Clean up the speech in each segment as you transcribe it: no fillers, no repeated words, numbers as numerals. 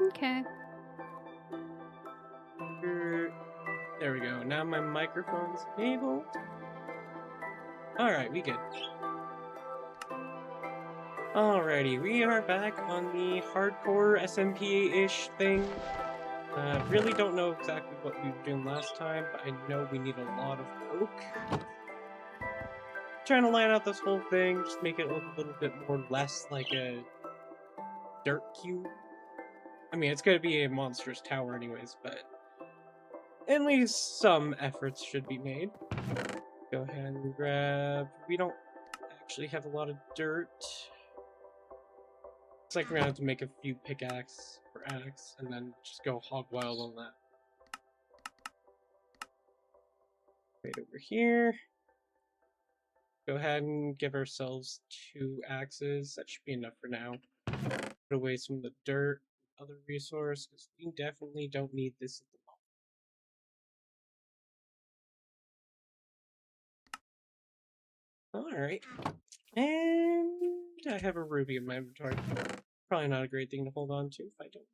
Okay. There we go. Now my microphone's enabled. Alright, we good. Alrighty, we are back on the hardcore SMP-ish thing. Really don't know exactly what we were doing last time, but I know we need a lot of oak. Trying to line out this whole thing, just make it look a little bit more less like a dirt cube. I mean, it's gonna be a monstrous tower anyways, but at least some efforts should be made. Go ahead and grab... We don't actually have a lot of dirt. Looks like we're gonna have to make a few pickaxe or axe, and then just go hog wild on that. Right over here. Go ahead and give ourselves 2 axes. That should be enough for now. Put away some of the dirt, other resource, because we definitely don't need this at the moment. Alright. And I have a ruby in my inventory. Probably not a great thing to hold on to if I don't.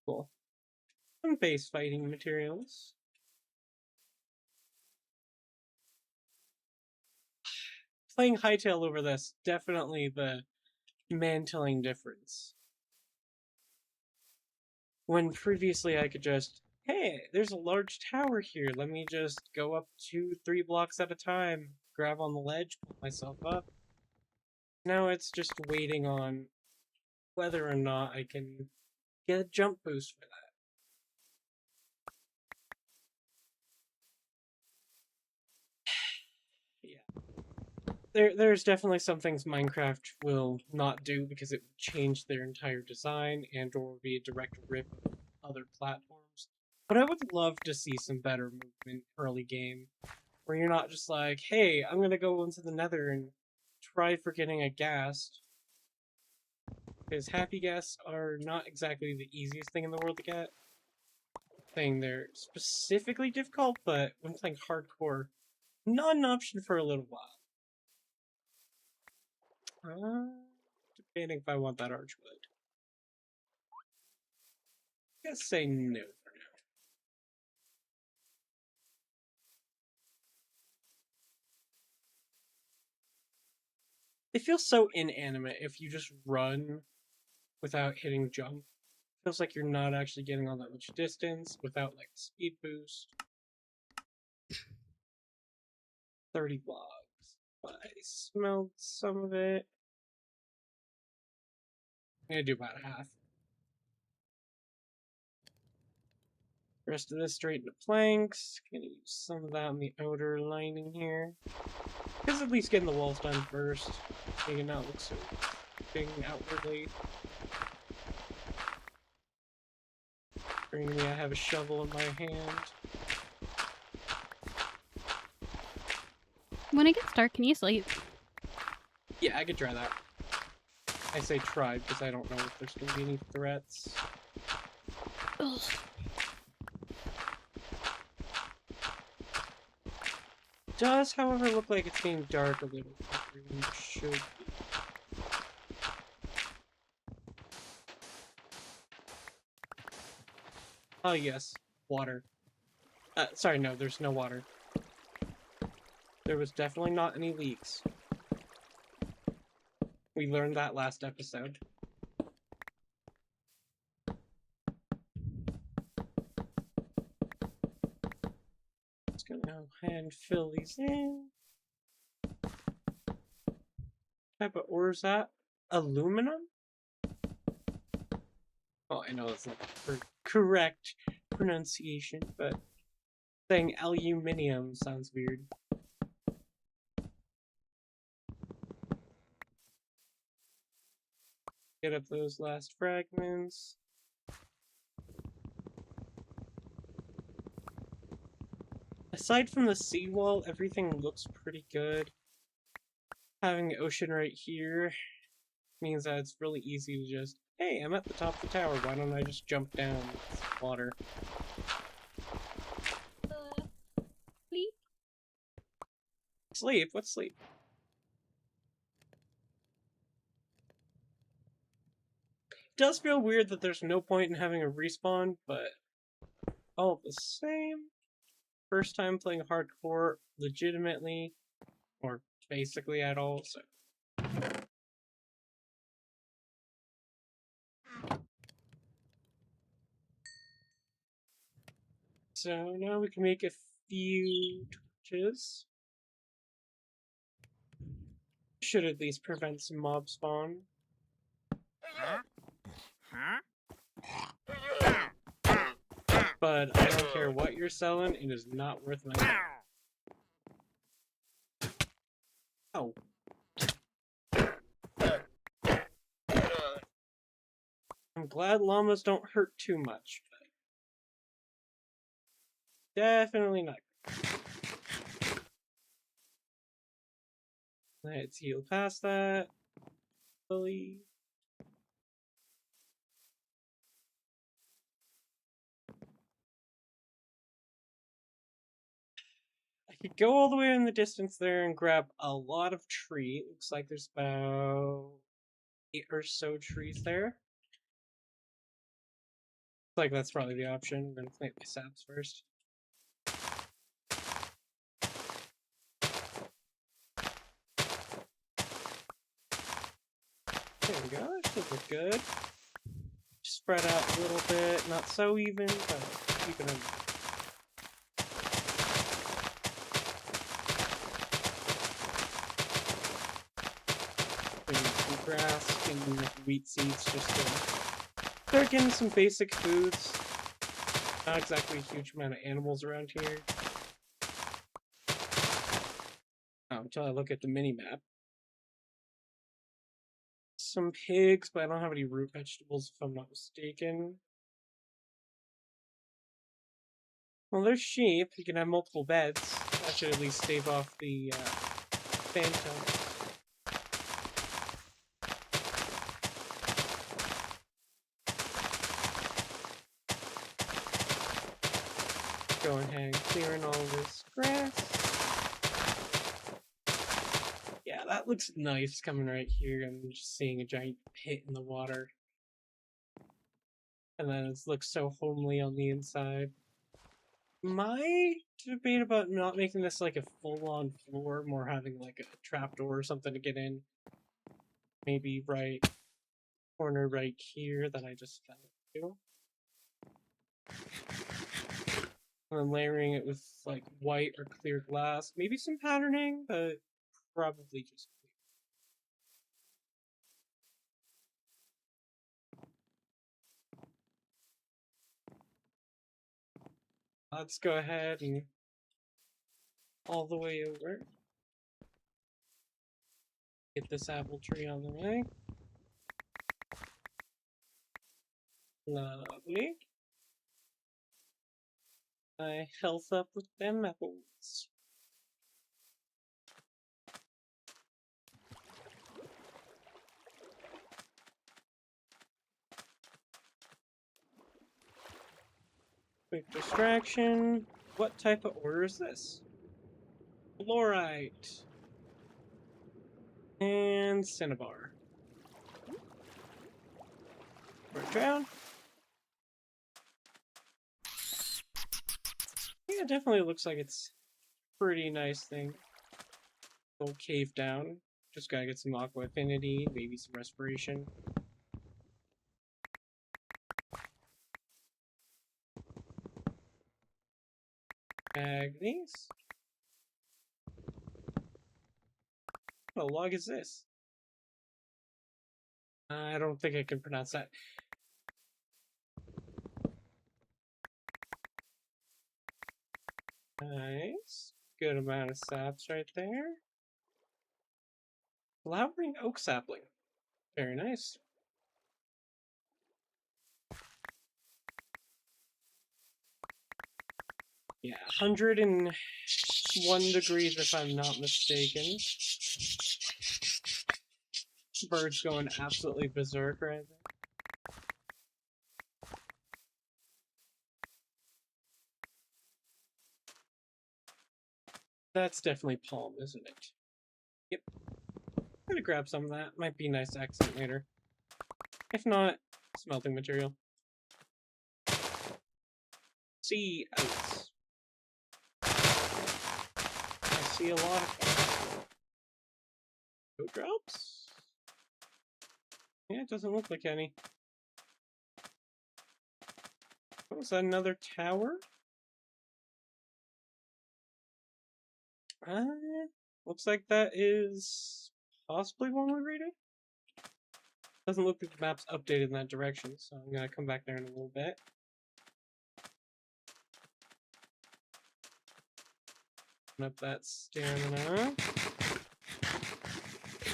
Cool. Some base fighting materials. Playing Hightail over this, definitely the mantling difference. When previously I could just, hey, there's a large tower here, let me just go up 2-3 blocks at a time, grab on the ledge, pull myself up. Now it's just waiting on whether or not I can get a jump boost for that. There's definitely some things Minecraft will not do because it would change their entire design and or be a direct rip of other platforms. But I would love to see some better movement early game, where you're not just like, hey, I'm gonna go into the nether and try for getting a ghast. Because happy ghasts are not exactly the easiest thing in the world to get. Saying they're specifically difficult, but when playing hardcore, not an option for a little while. Debating if I want that archwood. I guess say no for now. It feels so inanimate if you just run without hitting jump. It feels like you're not actually getting all that much distance without like a speed boost. 30 blocks. I smelled some of it. I'm gonna do about half. The rest of this straight into planks. Gonna use some of that on the outer lining here. Because at least getting the walls done first. Make it not look so big outwardly. Currently I have a shovel in my hand. When it gets dark, can you sleep? Yeah, I could try that. I say try because I don't know if there's gonna be any threats. Ugh. Does, however, look like it's getting dark a little quicker than it should be. Oh yes, water. Sorry, no, there's no water. There was definitely not any leaks. We learned that last episode. Just gonna go ahead and fill these in. What type of ore is that? Aluminum? Well, I know that's not the correct pronunciation, but saying aluminium sounds weird. Get up those last fragments. Aside from the seawall, everything looks pretty good. Having the ocean right here means that it's really easy to just, hey, I'm at the top of the tower, why don't I just jump down with water? Sleep? Sleep? What's sleep? does feel weird that there's no point in having a respawn, but all the same, first time playing hardcore legitimately, or basically at all, so. So now we can make a few torches. Should at least prevent some mob spawn. But I don't care what you're selling, it is not worth my time. Oh. I'm glad llamas don't hurt too much, but definitely not. Let's heal past that. Slowly. I could go all the way in the distance there and grab a lot of tree. It looks like there's about 8 or so trees there. Looks like that's probably the option. I'm gonna plant my saps first. There we go, that should look good. Spread out a little bit, not so even, but keep it in. Some grass and wheat seeds just to start getting some basic foods. Not exactly a huge amount of animals around here. Oh, until I look at the mini-map. Some pigs, but I don't have any root vegetables if I'm not mistaken. Well, there's sheep. You can have multiple beds. That should at least stave off the phantoms. Go ahead and clearing all this grass. Yeah, that looks nice coming right here. I'm just seeing a giant pit in the water. And then it looks so homely on the inside. My debate about not making this like a full-on floor, more having like a trapdoor or something to get in. Maybe right corner right here that I just fell into. And then layering it with like white or clear glass. Maybe some patterning, but probably just clear. Let's go ahead and all the way over. Get this apple tree on the way. Lovely. I health up with them apples. Quick distraction. What type of ore is this? Fluorite. And cinnabar. Break down. Yeah, it definitely looks like it's a pretty nice thing. Little cave down. Just gotta get some aqua affinity, maybe some respiration. Bag these. What log is this? I don't think I can pronounce that. Nice. Good amount of saps right there. Flowering oak sapling. Very nice. Yeah, 101 degrees if I'm not mistaken. Bird's going absolutely berserk right there. That's definitely palm, isn't it? Yep. I'm gonna grab some of that. Might be a nice accent later. If not, smelting material. See oats. I see a lot of oat drops? Yeah, it doesn't look like any. Oh, is that another tower? Looks like that is possibly one we raided. Doesn't look like the map's updated in that direction, so I'm gonna come back there in a little bit. Open up that stamina.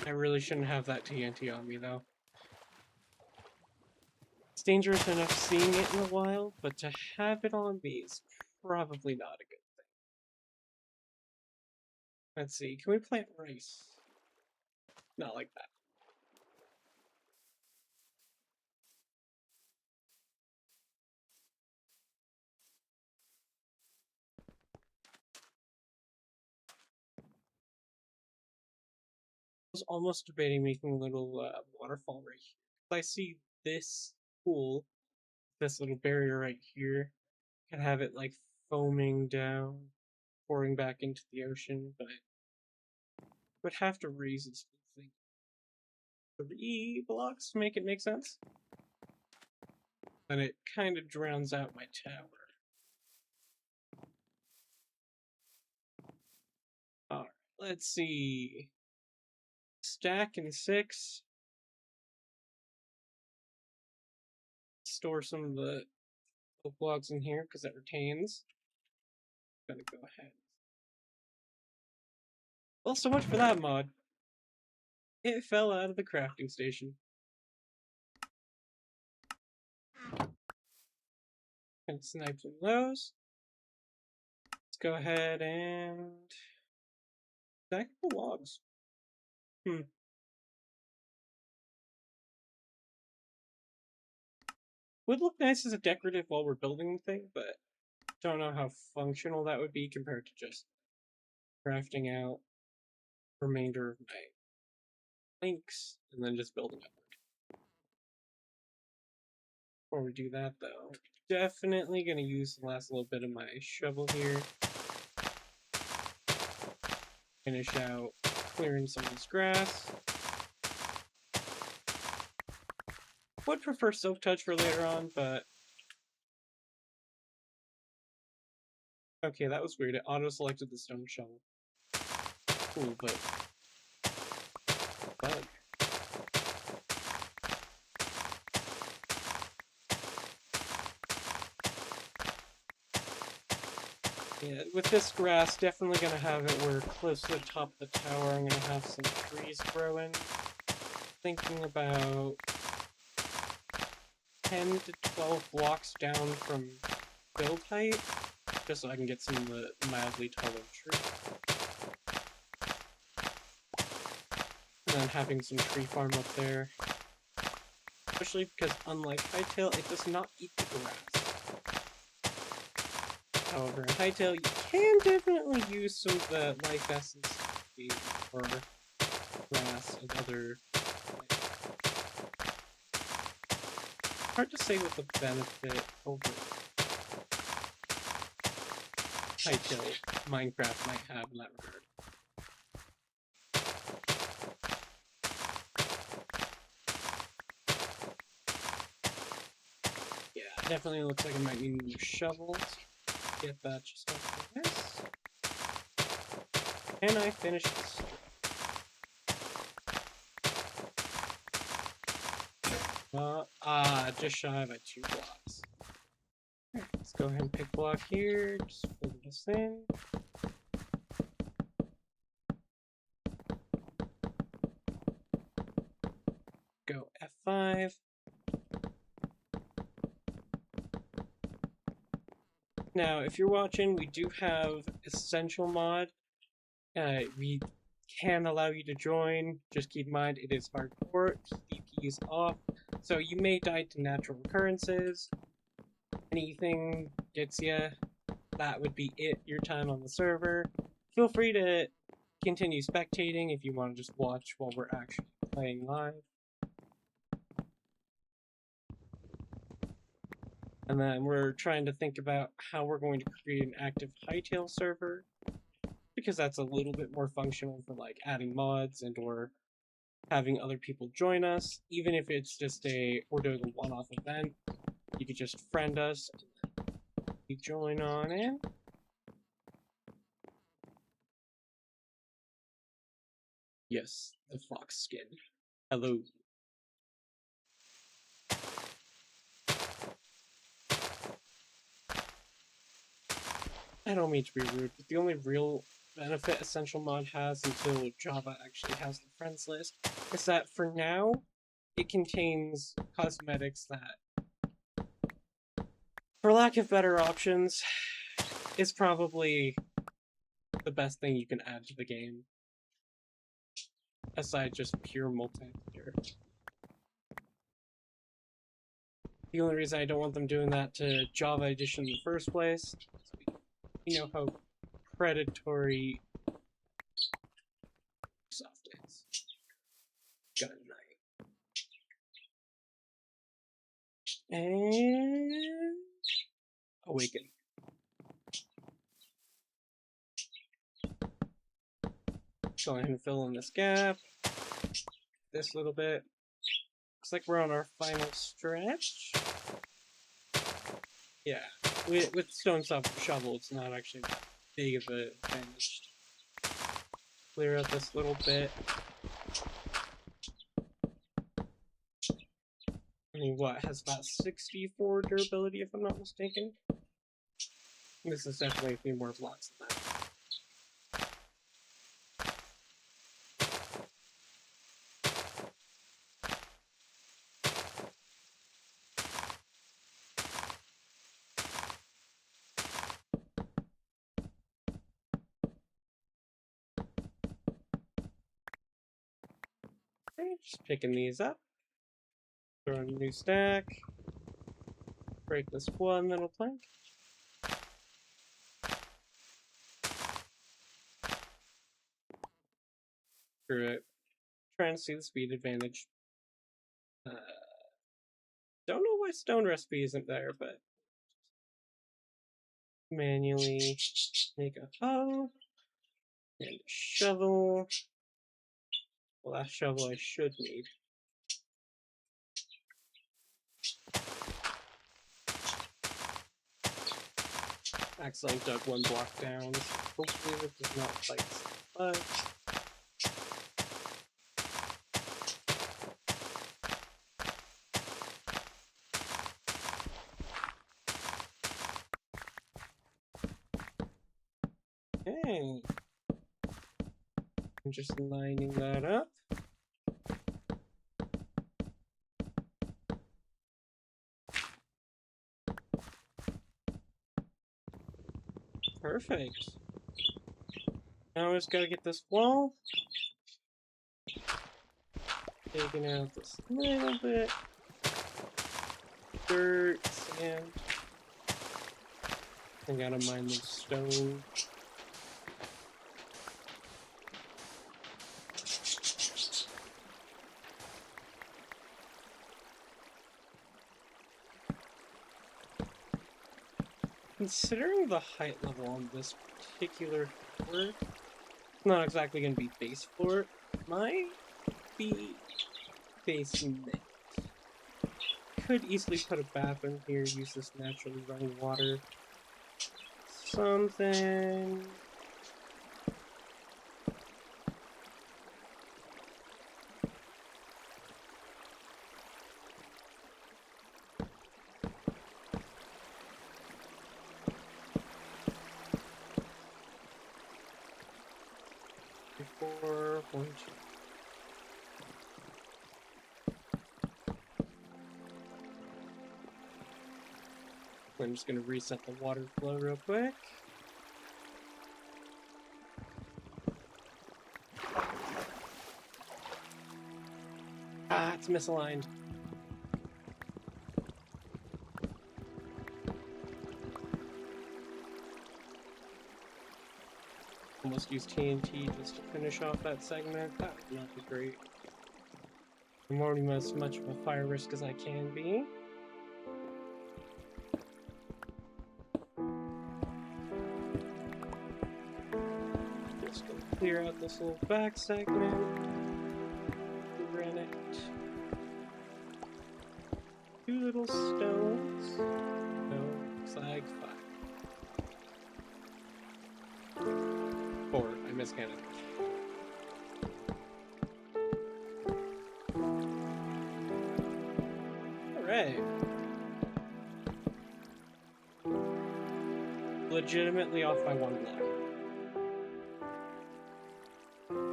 I really shouldn't have that TNT on me, though. It's dangerous enough seeing it in the wild, but to have it on me is probably not a good thing. Let's see, can we plant rice? Not like that. I was almost debating making a little waterfall right here. I see this pool, this little barrier right here, can have it like foaming down, pouring back into the ocean, but I would have to raise this whole thing 3 blocks to make it make sense. And it kind of drowns out my tower. Alright, let's see. Stack and 6. Store some of the oak blocks in here because that retains. I'm gonna go ahead. Well, so much for that mod. It fell out of the crafting station. And snipe some of those. Let's go ahead and stack the logs. Would look nice as a decorative while we're building the thing, but don't know how functional that would be compared to just crafting out the remainder of my links and then just building upward. Before we do that, though, definitely going to use the last little bit of my shovel here. Finish out clearing some of this grass. Would prefer Silk Touch for later on, but... Okay, that was weird. It auto-selected the stone shovel. Cool, but... bug. Yeah, with this grass, definitely gonna have it where close to the top of the tower, I'm gonna have some trees growing. Thinking about 10 to 12 blocks down from build height, just so I can get some of the mildly taller trees. And then having some tree farm up there. Especially because unlike Hightail, it does not eat the grass. However, in Hightail, you can definitely use some of the life essence for grass and other... Hard to say what the benefit over Hightail Minecraft might have in that regard. Yeah, definitely looks like I might need new shovels. Get that just like this. Can I finish this? Just shy of 2 blocks. Alright, let's go ahead and pick block here. Just fill this in. Go F5. Now, if you're watching, we do have Essential mod. We can allow you to join. Just keep in mind, it is hardcore. PvP is off. So you may die to natural occurrences. Anything gets you, that would be it, your time on the server. Feel free to continue spectating if you want to just watch while we're actually playing live. And then we're trying to think about how we're going to create an active Hightail server, because that's a little bit more functional for like adding mods and or having other people join us. Even if it's just we're doing a one-off event, you could just friend us and you join on in. Yes, the fox skin. Hello. I don't mean to be rude, but the only real benefit Essential Mod has until Java actually has the friends list is that for now, it contains cosmetics that, for lack of better options, is probably the best thing you can add to the game, aside just pure multiplayer. The only reason I don't want them doing that to Java Edition in the first place is you know how predatory Microsoft is. Gun Knight. And Awaken. Go ahead and fill in this gap. This little bit. Looks like we're on our final stretch. Yeah, with Stone Shovel, it's not actually that big of an advantage. Clear out this little bit. I mean, what, has about 64 durability if I'm not mistaken? This is definitely a few more blocks than that. Okay, just picking these up. Throw in a new stack. Break this one little plank. Screw it. Trying to see the speed advantage. Don't know why stone recipe isn't there, but manually make a hoe and a shovel. The last shovel I should need. Accidentally dug one block down. Hopefully this does not bite some butt. Okay. I'm just lining that up. Perfect. Now I just gotta get this wall. Taking out this little bit. Dirt, sand. I gotta mine the stone. Considering the height level on this particular floor, it's not exactly going to be base floor. Might be basement. Could easily put a bathroom here, use this naturally running water. Something. Before 1, 2. I'm just going to reset the water flow real quick. Ah, it's misaligned. Almost used TNT just to finish off that segment. That would not be great. I'm already as much of a fire risk as I can be. clear out this little back segment. Granite. 2 little stones. Stone, flag, flag. 4. I miscounted. Alright. Legitimately off by 1 block.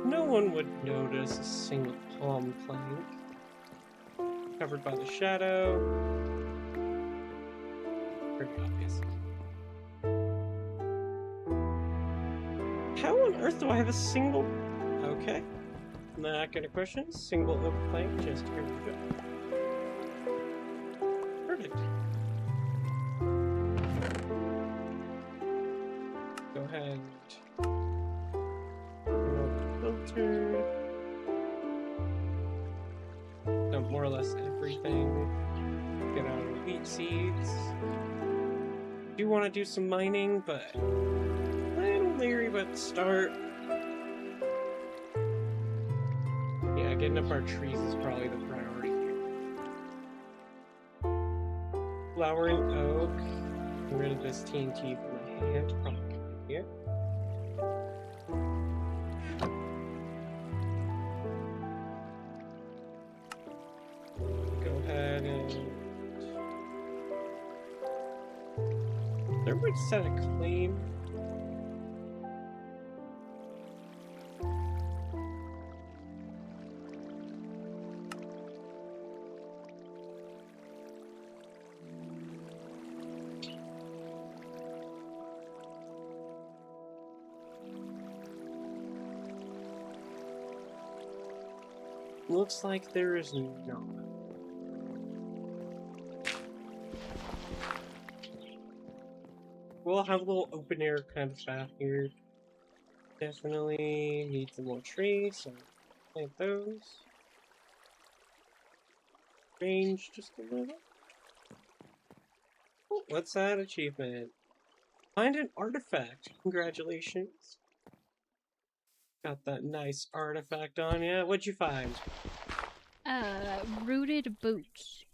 No one would notice a single palm plank. Covered by the shadow. Pretty obvious. How on earth do I have a single... Okay. Not gonna question. Single oak plank, just here we go. Perfect. Go ahead. Filter. Dump more or less everything. Get out of wheat seeds. Do want to do some mining, but I'm a little leery about the start. Yeah, getting up our trees is probably the priority here. Flowering oak. Get rid of this TNT from my hand. Probably good idea. Go ahead and... There would set a claim. Looks like there is not. We'll have a little open air kind of path here. Definitely need some more trees, so plant those. Range just a little. Oh, what's that achievement? Find an artifact. Congratulations. Got that nice artifact on ya. What'd you find? Rooted boots.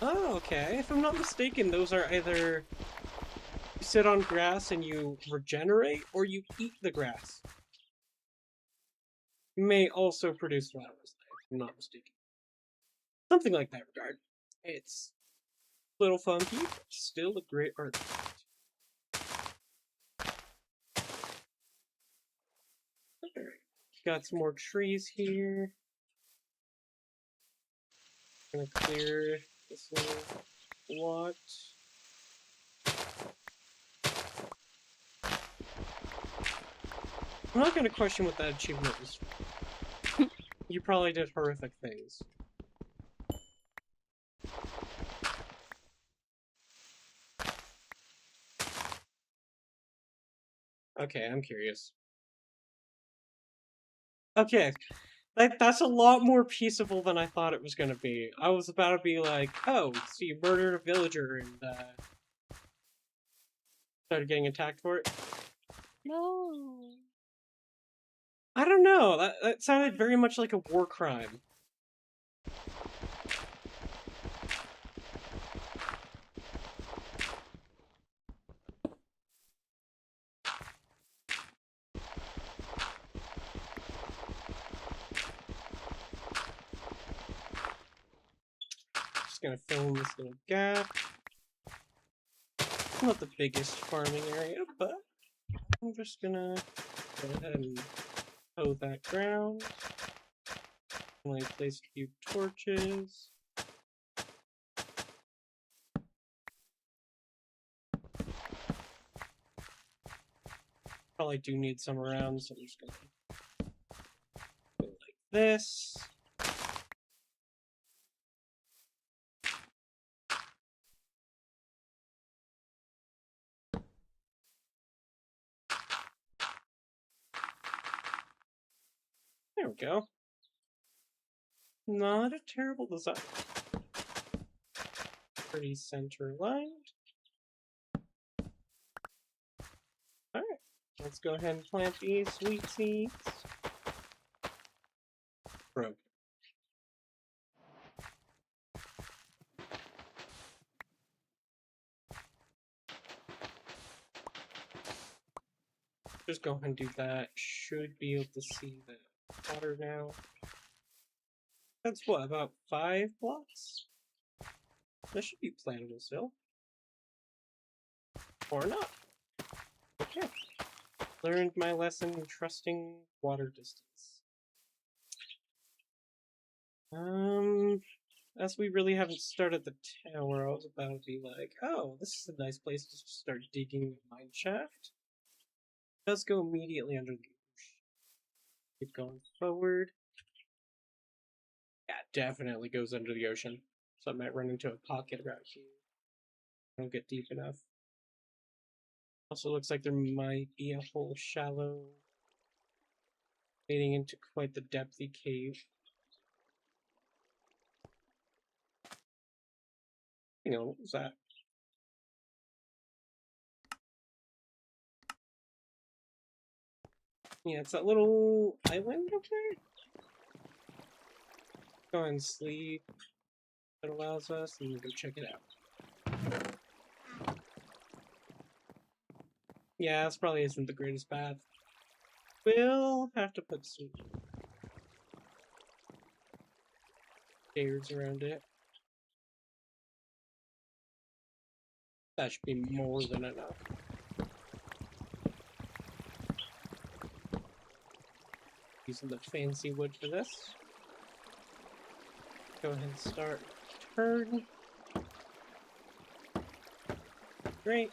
Oh, okay. If I'm not mistaken, those are either you sit on grass and you regenerate, or you eat the grass. You may also produce flowers, if I'm not mistaken. Something like that regard. It's a little funky, but still a great artifact. Alright. Got some more trees here. Gonna clear this little lot. I'm not gonna question what that achievement was for. You probably did horrific things. Okay, I'm curious. Okay, that's a lot more peaceable than I thought it was gonna be. I was about to be like, oh, so you murdered a villager and started getting attacked for it. No. I don't know, that sounded very much like a war crime. Just gonna fill in this little gap. Not the biggest farming area, but I'm just gonna go ahead and hoe that ground. Only place a few torches. Probably do need some around, so I'm just gonna go like this. There we go. Not a terrible design. Pretty center lined. Alright. Let's go ahead and plant these sweet seeds. Bro. Just go ahead and do that. Should be able to see the water now. That's what, about 5 blocks? That should be plantable still. Or not. Okay. Learned my lesson in trusting water distance. As we really haven't started the tower, I was about to be like, oh, this is a nice place to start digging a mine shaft. It does go immediately under the ocean. Keep going forward. Yeah, definitely goes under the ocean. So I might run into a pocket around here. I don't get deep enough. Also looks like there might be a hole shallow, leading into quite the depthy cave. Hang on, what was that? Yeah, it's that little island up there. Go ahead and sleep. That allows us, and we'll go check it out. Yeah, this probably isn't the greatest path. We'll have to put some stairs around it. That should be more than enough. Using the fancy wood for this. Go ahead and start turn. Great.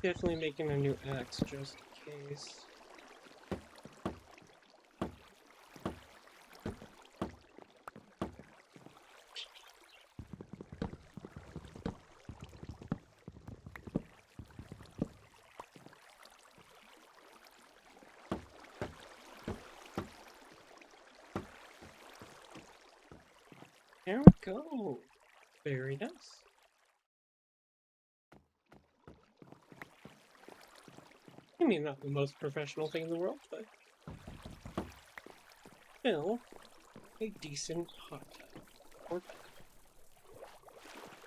Definitely making a new axe just in case. There we go. Very nice. I mean, not the most professional thing in the world, but still a decent hot tub. Or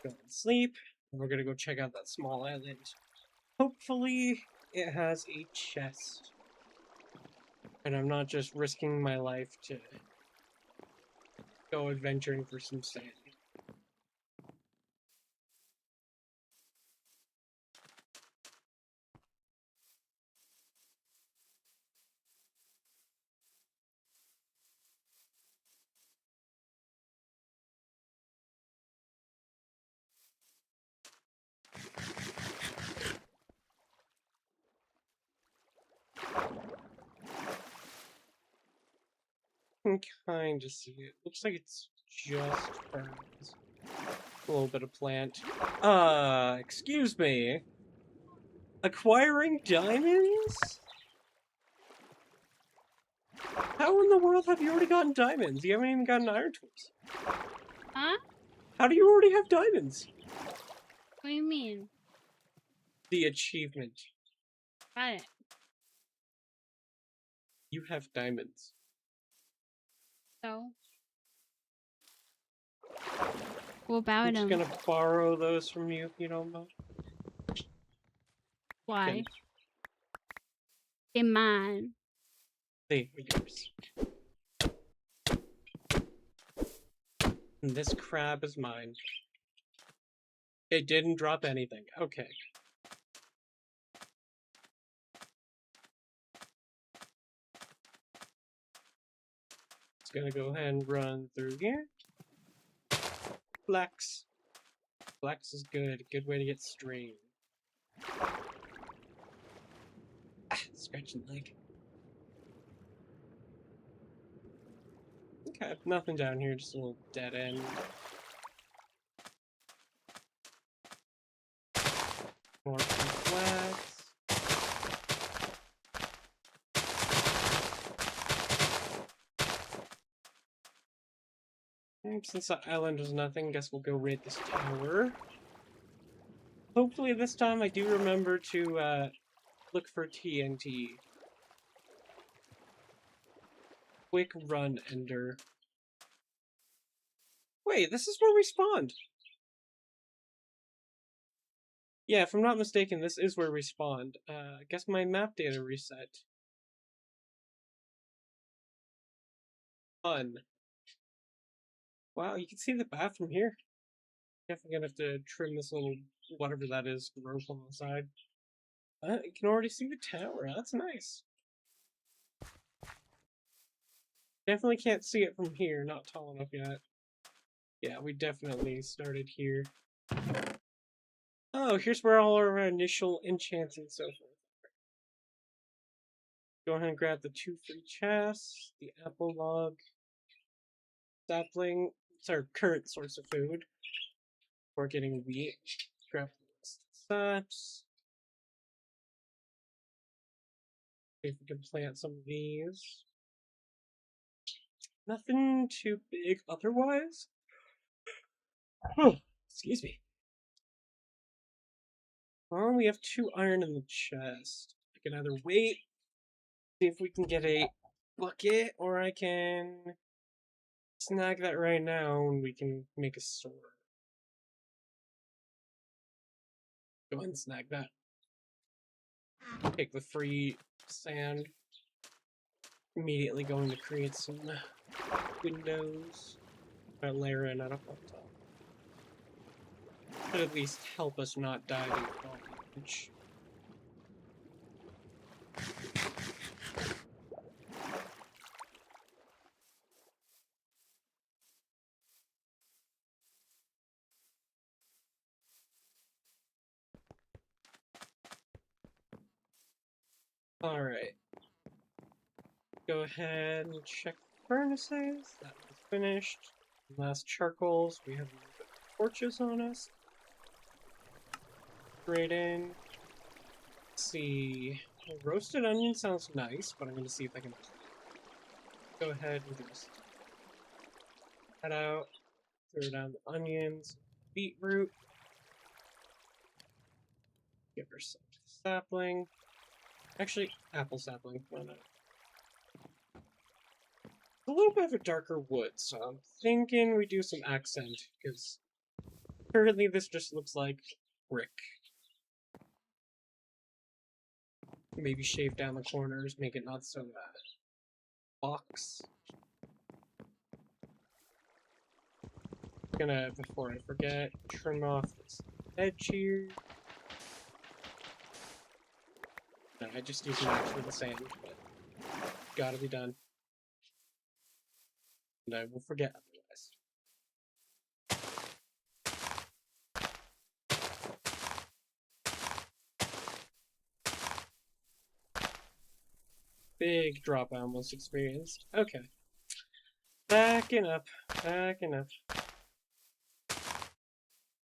go and sleep. And we're gonna go check out that small island. Hopefully, it has a chest. And I'm not just risking my life to go adventuring for some sand. I can kind of see it. Looks like it's just ferns. A little bit of plant. Excuse me. Acquiring diamonds? How in the world have you already gotten diamonds? You haven't even gotten iron tools. Huh? How do you already have diamonds? What do you mean? The achievement. Got it. You have diamonds. So? What about I'm just him? gonna borrow those from you if you don't mind. Why? Good. In mine. They are yours. And this crab is mine. It didn't drop anything. Okay. It's gonna go ahead and run through here. Flex. Flex is good. Good way to get strain. Scratching leg. Okay, nothing down here, just a little dead end. More flags. And since the island was nothing, guess we'll go raid this tower. Hopefully this time I do remember to look for TNT. Quick run, Ender. Wait, this is where we spawned. Yeah, if I'm not mistaken, this is where we spawned. I guess my map data reset. Fun. Wow, you can see the bathroom here. Definitely gonna have to trim this little whatever that is rope on the side. You can already see the tower. That's nice. Definitely can't see it from here. Not tall enough yet. Yeah, we definitely started here. Oh, here's where all our initial enchants and so forth. Go ahead and grab the 2 free chests, the apple log, sapling. It's our current source of food. We're getting wheat. Grab the saps. See if we can plant some of these. Nothing too big otherwise. Oh, excuse me. Well, we have 2 iron in the chest. I can either wait, see if we can get a bucket, or I can snag that right now and we can make a sword. Go ahead and snag that. Take the free sand. Immediately going to create some windows. Layer in at up on top. Should at least help us not die to fall damage. Alright. Go ahead and check the furnaces. That was finished. Last charcoals. We have a little bit of torches on us. Straight in. Let's see. Well, roasted onion sounds nice, but I'm going to see if I can go ahead and just head out. Throw down the onions, beetroot. Give ourselves a sapling. Actually, apple sapling. Why not? A little bit of a darker wood, so I'm thinking we do some accent, because currently this just looks like brick. Maybe shave down the corners, make it not so bad. Box. Gonna, before I forget, trim off this edge here. No, I just use an axe for the sand, but gotta be done. And I will forget otherwise. Big drop I almost experienced. Okay. Backing up. Backing up.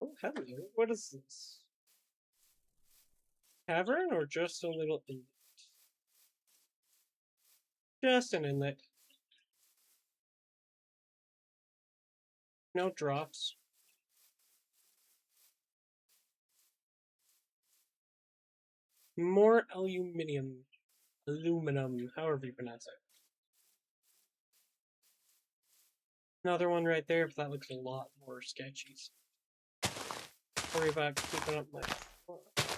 Oh, hello. What is this? Cavern or just a little inlet? Just an inlet. No drops. More aluminium. Aluminum, however you pronounce it. Another one right there, but that looks a lot more sketchy. Worry about keeping up my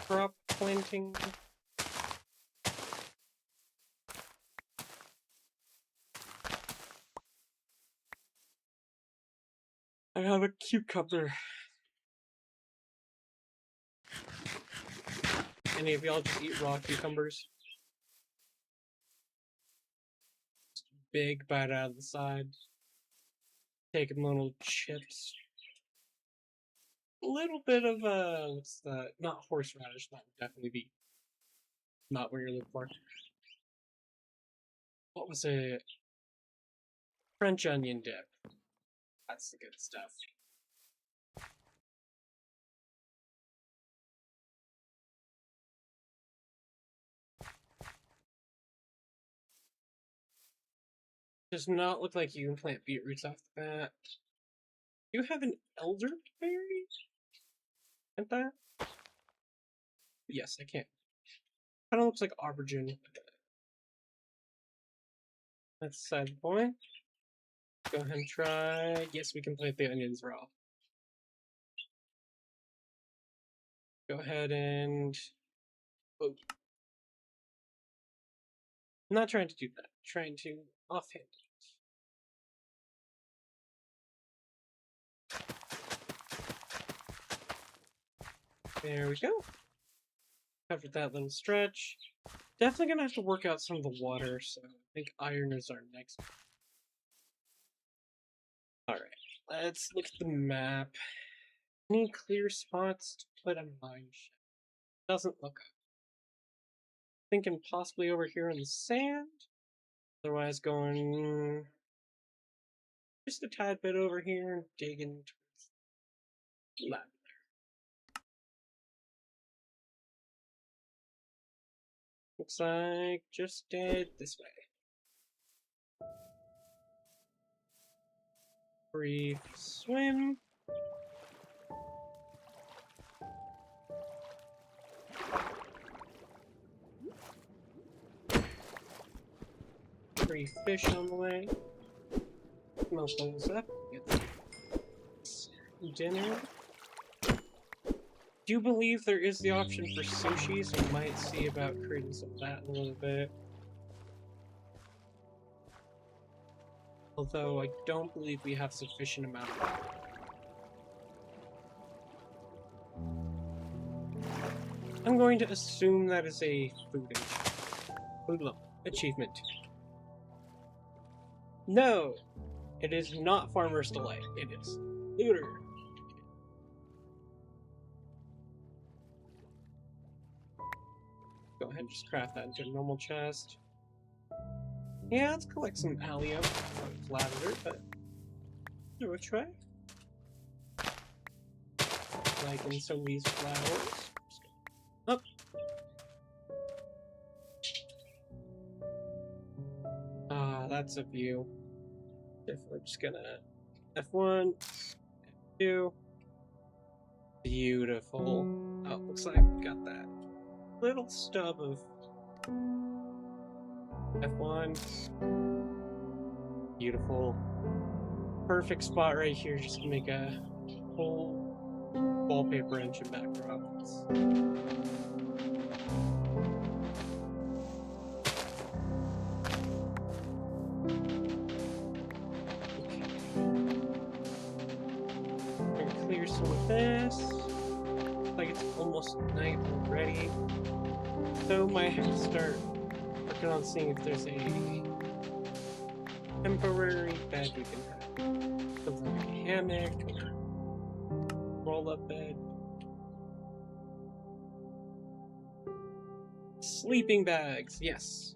crop planting. I have a cucumber. Any of y'all just eat raw cucumbers? Just big bite out of the side. Taking little chips. A little bit of what's that? Not horseradish. That would definitely be not what you're looking for. What was it? French onion dip. That's the good stuff. Does not look like you can plant beetroots off the bat. Do you have an elderberry? And that? Yes, I can. Kind of looks like aubergine. That's a side point. Go ahead and try. Yes, we can plant the onions raw. Go ahead and. Oh. I'm not trying to do that. I'm trying to offhand it. There we go. Covered that little stretch. Definitely gonna have to work out some of the water, so I think iron is our next. Alright, let's look at the map. Any clear spots to put a mine shaft? Doesn't look good. Thinking possibly over here in the sand. Otherwise going just a tad bit over here and digging towards the left. Looks like just this way. Brief swim. Free fish on the way. Melt those up. Get dinner. Do you believe there is the option for sushi, so we might see about creating some of that in a little bit. Although I don't believe we have sufficient amount of that. I'm going to assume that is a food achievement. No! It is not Farmer's Delight. It is looter. Go ahead and just craft that into a normal chest. Yeah, let's collect some allium. Lavender, but give it a try. Like in some of these flowers. Up. Ah, that's a view. Definitely just gonna F1, F2. Beautiful. Oh, looks like we got that little stub of F1. Beautiful. Perfect spot right here just to make a whole wallpaper engine backdrop. Clear some of this. Looks like it's almost night already. So might have to start working on seeing if there's a temporary bed we can have. Something like a hammock or roll-up bed. Sleeping bags, yes.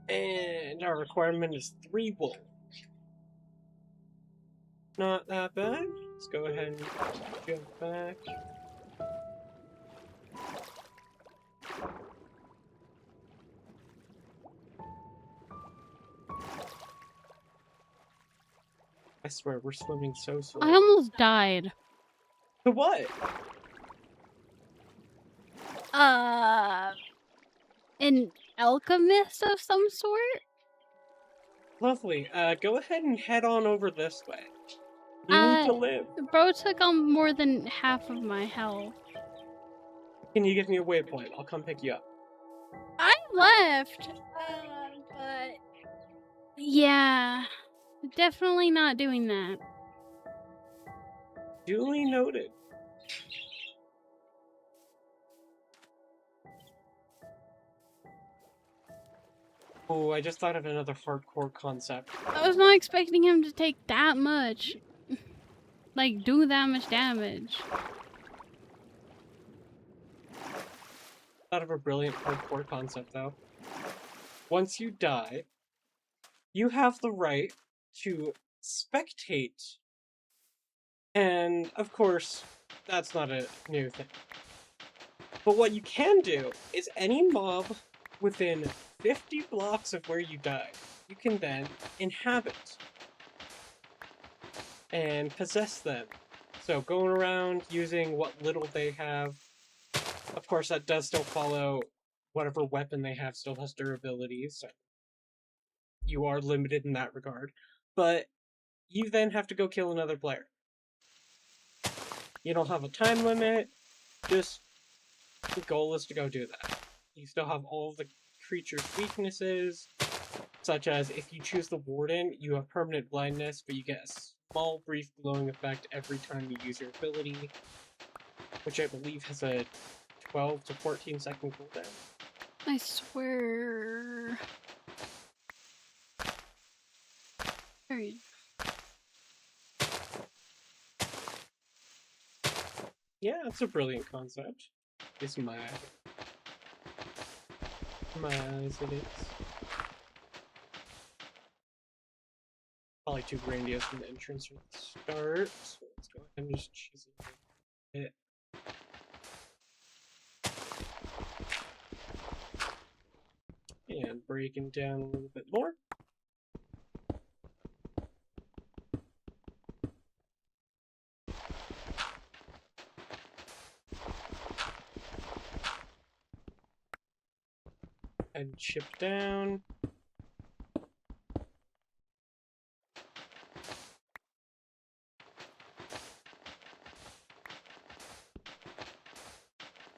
And our requirement is 3 wool. Not that bad. Let's go ahead and jump back. I swear, we're swimming so slow. I almost died. To what? An alchemist of some sort? Lovely. Go ahead and head on over this way. You need to live. Bro took on more than half of my health. Can you give me a waypoint? I'll come pick you up. I left, but yeah, definitely not doing that. Duly noted. Oh, I just thought of another hardcore concept. I was not expecting him to take that much. Like, do that much damage. Thought of a brilliant hardcore concept, though. Once you die, you have the right to spectate. And, of course, that's not a new thing. But what you can do is any mob within 50 blocks of where you died, you can then inhabit and possess them. So going around using what little they have Of course, that does still follow whatever weapon they have still has durability, so you are limited in that regard. But you then have to go kill another player. You don't have a time limit, just the goal is to go do that. You still have all of the creature's weaknesses, such as if you choose the Warden, you have permanent blindness, but you get a small brief glowing effect every time you use your ability, which I believe has a 12 to 14 second cooldown. I swear. Very. Yeah, it's a brilliant concept. It's mad. Mad as it is. Probably too grandiose from the entrance from the start, so let's go ahead and just choose it. And breaking down a little bit more. And chip down.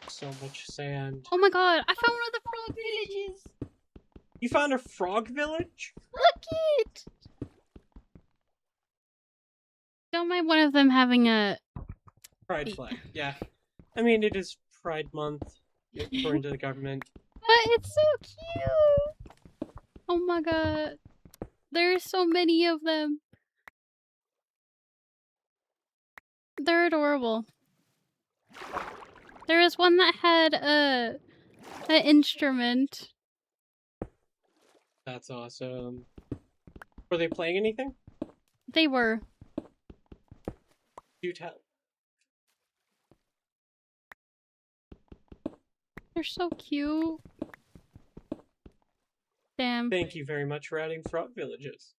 So much sand. Oh my god, I found one of the frog villages! You found a frog village? Look it! Don't mind one of them having a... Pride flag, yeah. I mean, it is Pride Month, according to the government. But it's so cute! Oh my god. There's so many of them. They're adorable. There was one that had an instrument. That's awesome. Were they playing anything? They were. Do tell. They're so cute. Damn. Thank you very much for adding frog villages.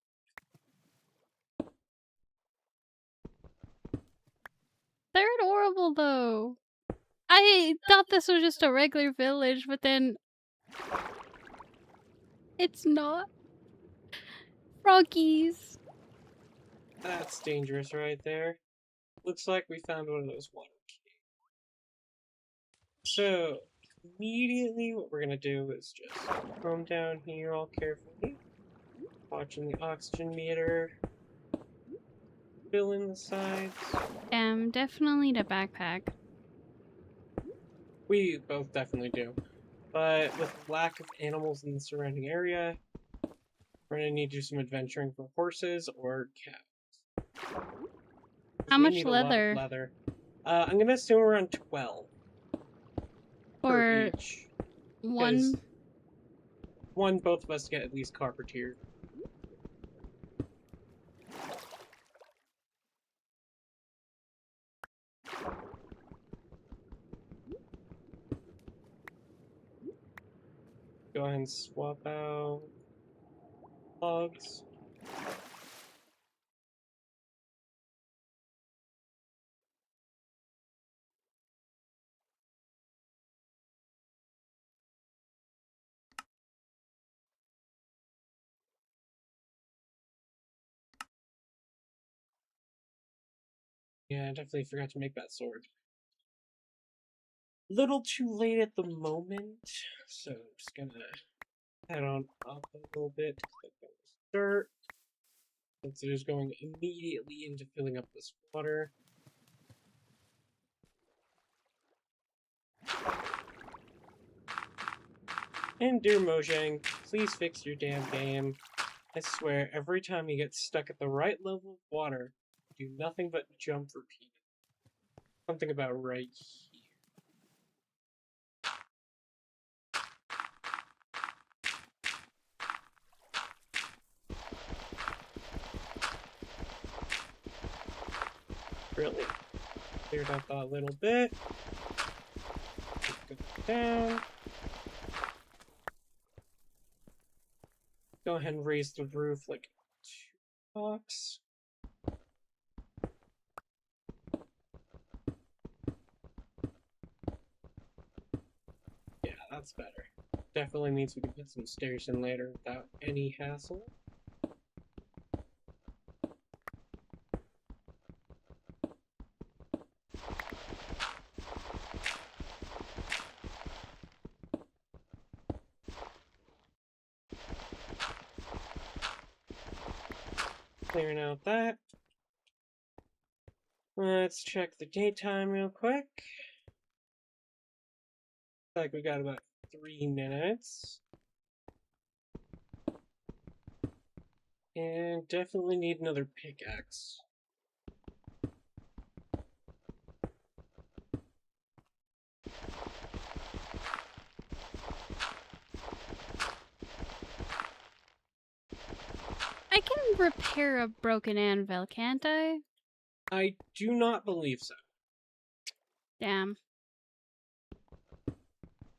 They're adorable though. I thought this was just a regular village, but then it's not. Froggies. That's dangerous right there. Looks like we found one of those water keys. So, immediately what we're gonna do is just roam down here all carefully, watching the oxygen meter, fill in the sides. Definitely the backpack. We both definitely do. But with lack of animals in the surrounding area, we're gonna need to do some adventuring for horses or cows. How We much need a lot of leather? leather. I'm gonna assume around 12 per Or each. one? One, both of us get at least copper tier. Go ahead and swap out logs. Yeah, I definitely forgot to make that sword. Little too late at the moment, so I'm just gonna head on up a little bit, click on this dirt, since it is going immediately into filling up this water. And dear Mojang, please fix your damn game. I swear, every time you get stuck at the right level of water, you do nothing but jump repeatedly. Something about right here. Really? Cleared up that little bit. Go down. Go ahead and raise the roof like 2 blocks. That's better. Definitely means we can put some stairs in later without any hassle. Clearing out that. Let's check the daytime real quick. Looks like we got about 3 minutes. And definitely need another pickaxe. I can repair a broken anvil, can't I? I do not believe so. Damn.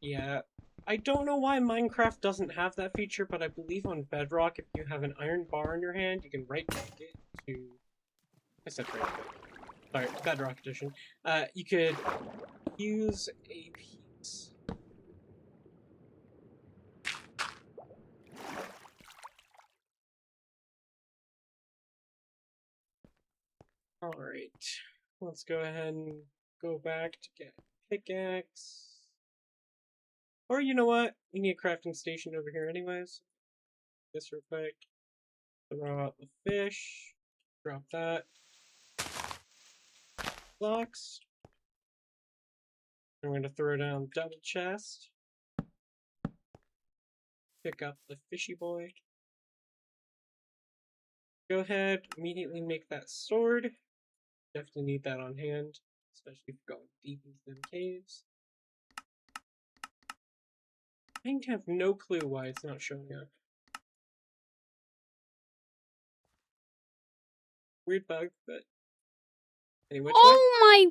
Yeah. I don't know why Minecraft doesn't have that feature, but I believe on Bedrock, if you have an iron bar in your hand, you can right-click it to... I said right-click. Sorry, Bedrock Edition. You could use a piece. Alright. Let's go ahead and go back to get pickaxe. Or you know what? We need a crafting station over here anyways. This real quick. Throw out the fish. Drop that. Blocks. And we're going to throw down double chest. Pick up the fishy boy. Go ahead, immediately make that sword. Definitely need that on hand, especially if you're going deep into them caves. I have no clue why it's not showing up. Weird bug, but any which way. Oh my!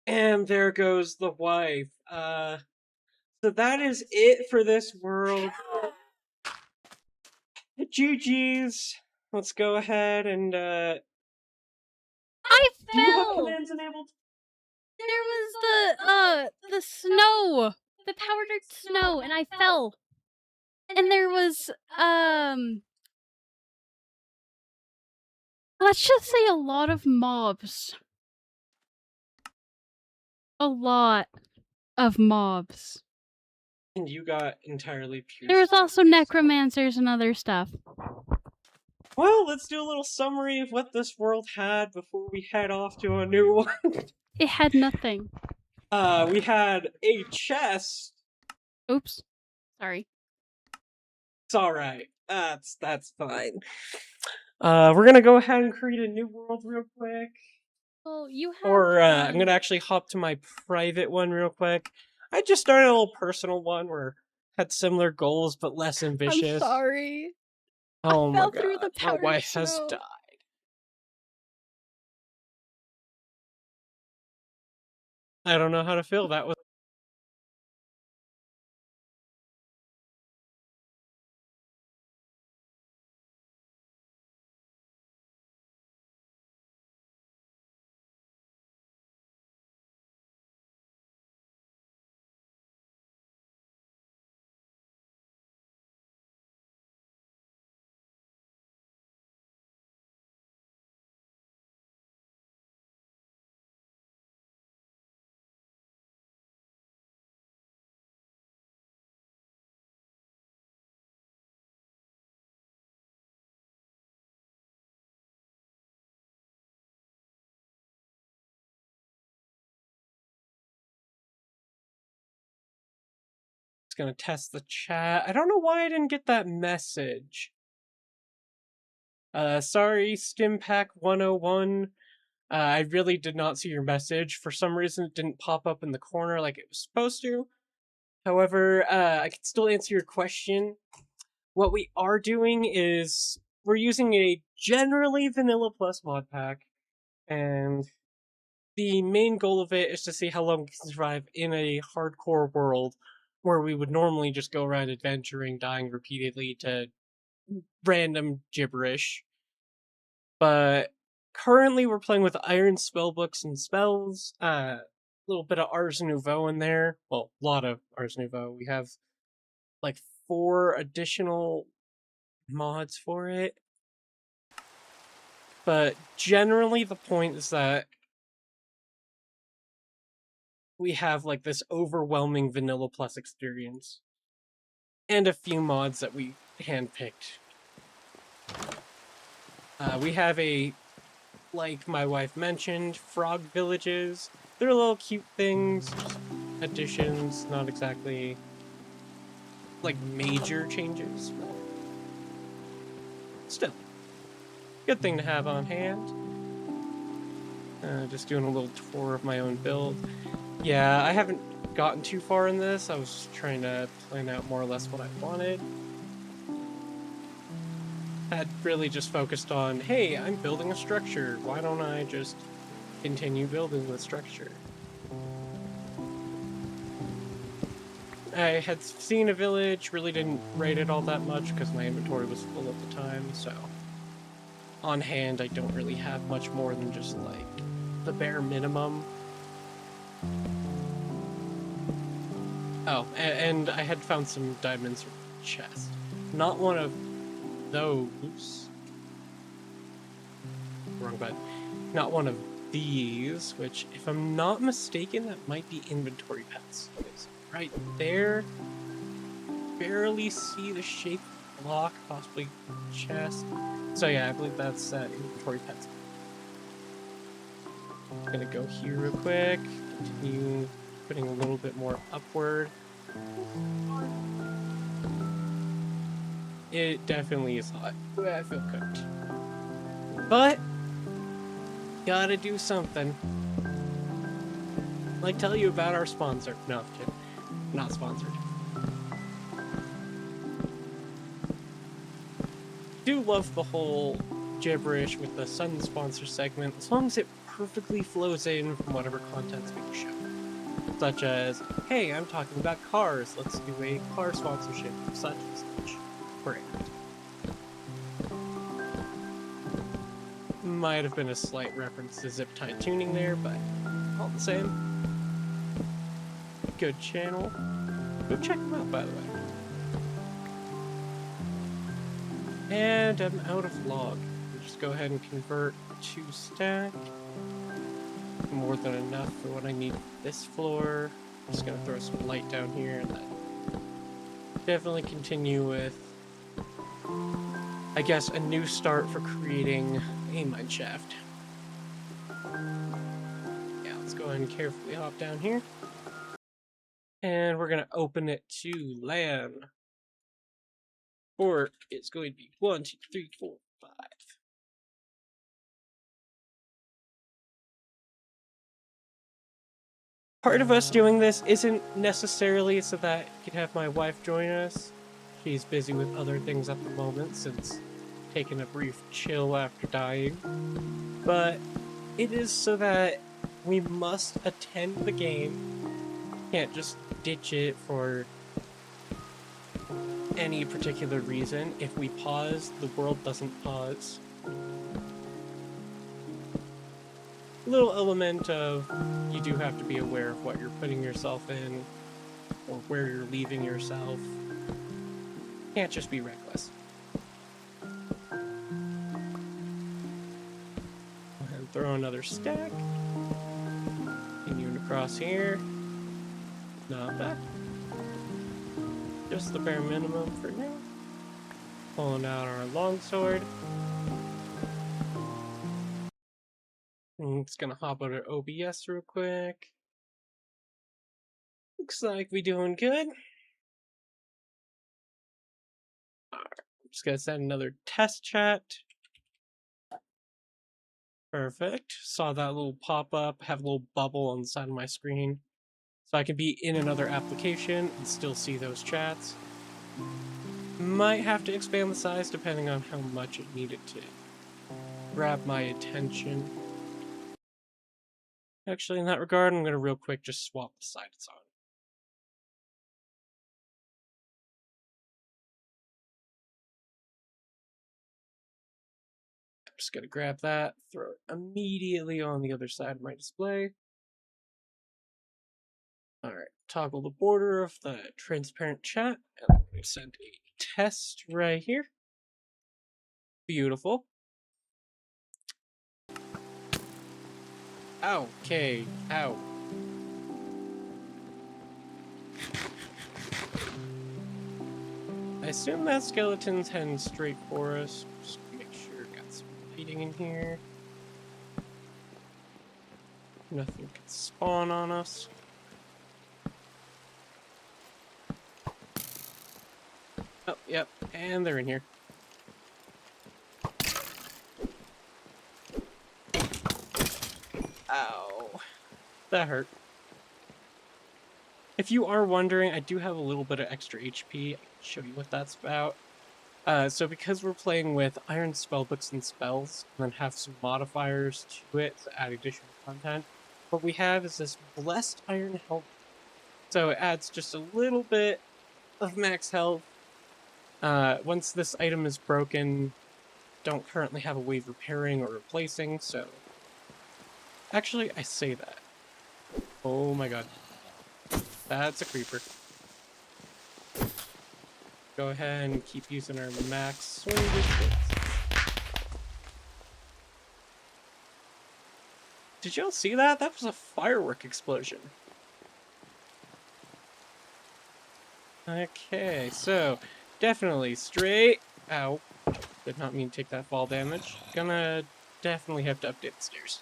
And there goes the wife. So that is it for this world. GG's. Let's go ahead and I do you have fell! commands enabled? There was the snow! The powdered snow, and I fell! And there was, let's just say a lot of mobs. A lot of mobs. And you got entirely pierced. There was also necromancers and other stuff. Well, let's do a little summary of what this world had before we head off to a new one. It had nothing. We had a chest. Oops. Sorry. It's alright. That's fine. We're gonna go ahead and create a new world real quick. Well, you have. Or, I'm gonna actually hop to my private one real quick. I just started a little personal one where I had similar goals but less ambitious. I'm sorry. Oh I my fell god. through the My powdered wife snow. has died. I don't know how to feel. That was gonna test the chat. I don't know why I didn't get that message. Sorry, Stimpack 101. I really did not see your message. For some reason, it didn't pop up in the corner like it was supposed to. However, I can still answer your question. What we are doing is we're using a generally vanilla plus mod pack, and the main goal of it is to see how long we can survive in a hardcore world where we would normally just go around adventuring, dying repeatedly to random gibberish. But Currently, we're playing with iron spellbooks and spells. A little bit of Ars Nouveau in there. Well, a lot of Ars Nouveau. We have like 4 additional mods for it. But generally, the point is that we have like this overwhelming vanilla plus experience and a few mods that we handpicked. We have like my wife mentioned, frog villages. They're little cute things, just additions, not exactly like major changes, but still, good thing to have on hand. Just doing a little tour of my own build. Yeah, I haven't gotten too far in this. I was trying to plan out more or less what I wanted. Had really just focused on, hey, I'm building a structure. Why don't I just continue building the structure? I had seen a village, really didn't rate it all that much because my inventory was full at the time, so on hand I don't really have much more than just like the bare minimum. Oh, and I had found some diamonds from the chest. Not one of those. Wrong button. Not one of these, which, if I'm not mistaken, that might be inventory pets. It's right there. Barely see the shape of the block, possibly chest. So yeah, I believe that's inventory pets. I'm gonna go here real quick. Continue putting a little bit more upward. It definitely is hot. I feel cooked. But gotta do something. Like tell you about our sponsor. No, I'm kidding. Not sponsored. Do love the whole gibberish with the Sun sponsor segment, as long as it perfectly flows in from whatever content's being shown. Such as, hey, I'm talking about cars, let's do a car sponsorship of such and such. Great. Might have been a slight reference to zip tie tuning there, but all the same. Good channel. Go check them out, by the way. And I'm out of log. I'll just go ahead and convert to stack. More than enough for what I need for this floor. I'm just gonna throw some light down here and then definitely continue with, I guess, a new start for creating a mine shaft. Yeah, let's go ahead and carefully hop down here. And we're gonna open it to LAN. Or it's going to be 1, 2, 3, 4, 5. Part of us doing this isn't necessarily so that I can have my wife join us. She's busy with other things at the moment since taking a brief chill after dying. But it is so that we must attend the game. Can't just ditch it for any particular reason. If we pause, the world doesn't pause. Little element of you do have to be aware of what you're putting yourself in or where you're leaving yourself. Can't just be reckless. And throw another stack. Continuing across here. Not bad. Just the bare minimum for now. Pulling out our longsword. It's gonna hop out of OBS real quick. Looks like we doing good. Alright, I'm just gonna send another test chat. Perfect. Saw that little pop up, have a little bubble on the side of my screen. So I can be in another application and still see those chats. Might have to expand the size depending on how much it needed to grab my attention. Actually, in that regard, I'm gonna real quick just swap the side it's on. Just gonna grab that, throw it immediately on the other side of my display. Alright, toggle the border of the transparent chat, and I'm going to send a test right here. Beautiful. Okay, ow. I assume that skeleton's heading straight for us. Just make sure got some lighting in here. Nothing can spawn on us. Oh, yep, and they're in here. Ow. That hurt. If you are wondering, I do have a little bit of extra HP. I can show you what that's about. So because we're playing with iron spellbooks and spells, and then have some modifiers to it to add additional content, what we have is this blessed iron health. So it adds just a little bit of max health. Once this item is broken, don't currently have a way of repairing or replacing, so... Actually, I say that. Oh my god. That's a creeper. Go ahead and keep using our max swing distance. Did y'all see that? That was a firework explosion. Okay, so definitely straight. Ow. Did not mean to take that fall damage. Gonna definitely have to update the stairs.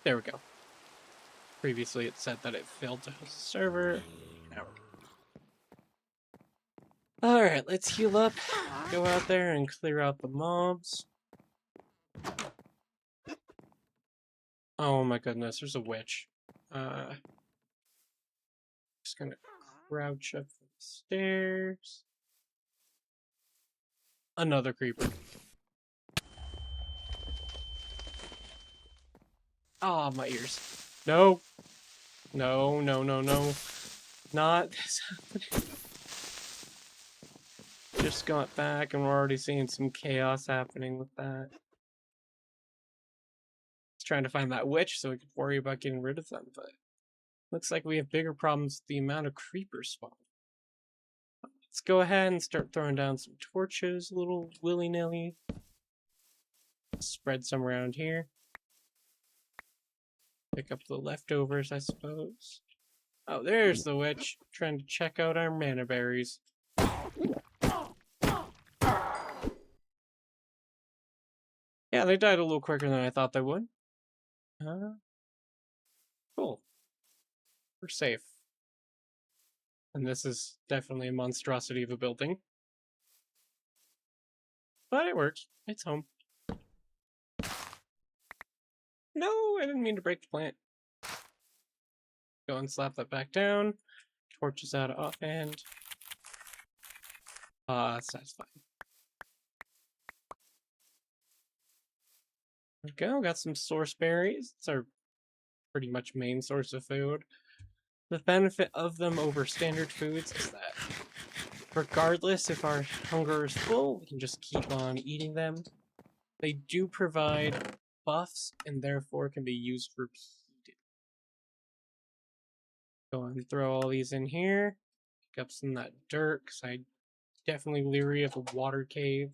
There we go. Previously it said that it failed to host the server. Now we're good. Alright, let's heal up. Go out there and clear out the mobs. Oh my goodness, there's a witch. Just gonna crouch up the stairs. Another creeper. Ah, oh, my ears. No. No, no, no, no. Not this happening. Just got back and we're already seeing some chaos happening with that. Just trying to find that witch so we could worry about getting rid of them, but looks like we have bigger problems with the amount of creepers spawning. Let's go ahead and start throwing down some torches a little willy-nilly. Spread some around here. Pick up the leftovers, I suppose. Oh, there's the witch, trying to check out our mana berries. Yeah, they died a little quicker than I thought they would. Cool. We're safe. And this is definitely a monstrosity of a building. But it works. It's home. No, I didn't mean to break the plant. Go and slap that back down. Torches out of offhand. That's satisfying. There we go, got some source berries. It's our pretty much main source of food. The benefit of them over standard foods is that regardless if our hunger is full, we can just keep on eating them. They do provide buffs and therefore can be used repeatedly. Go and throw all these in here. Pick up some of that dirt because I'm definitely leery of a water cave.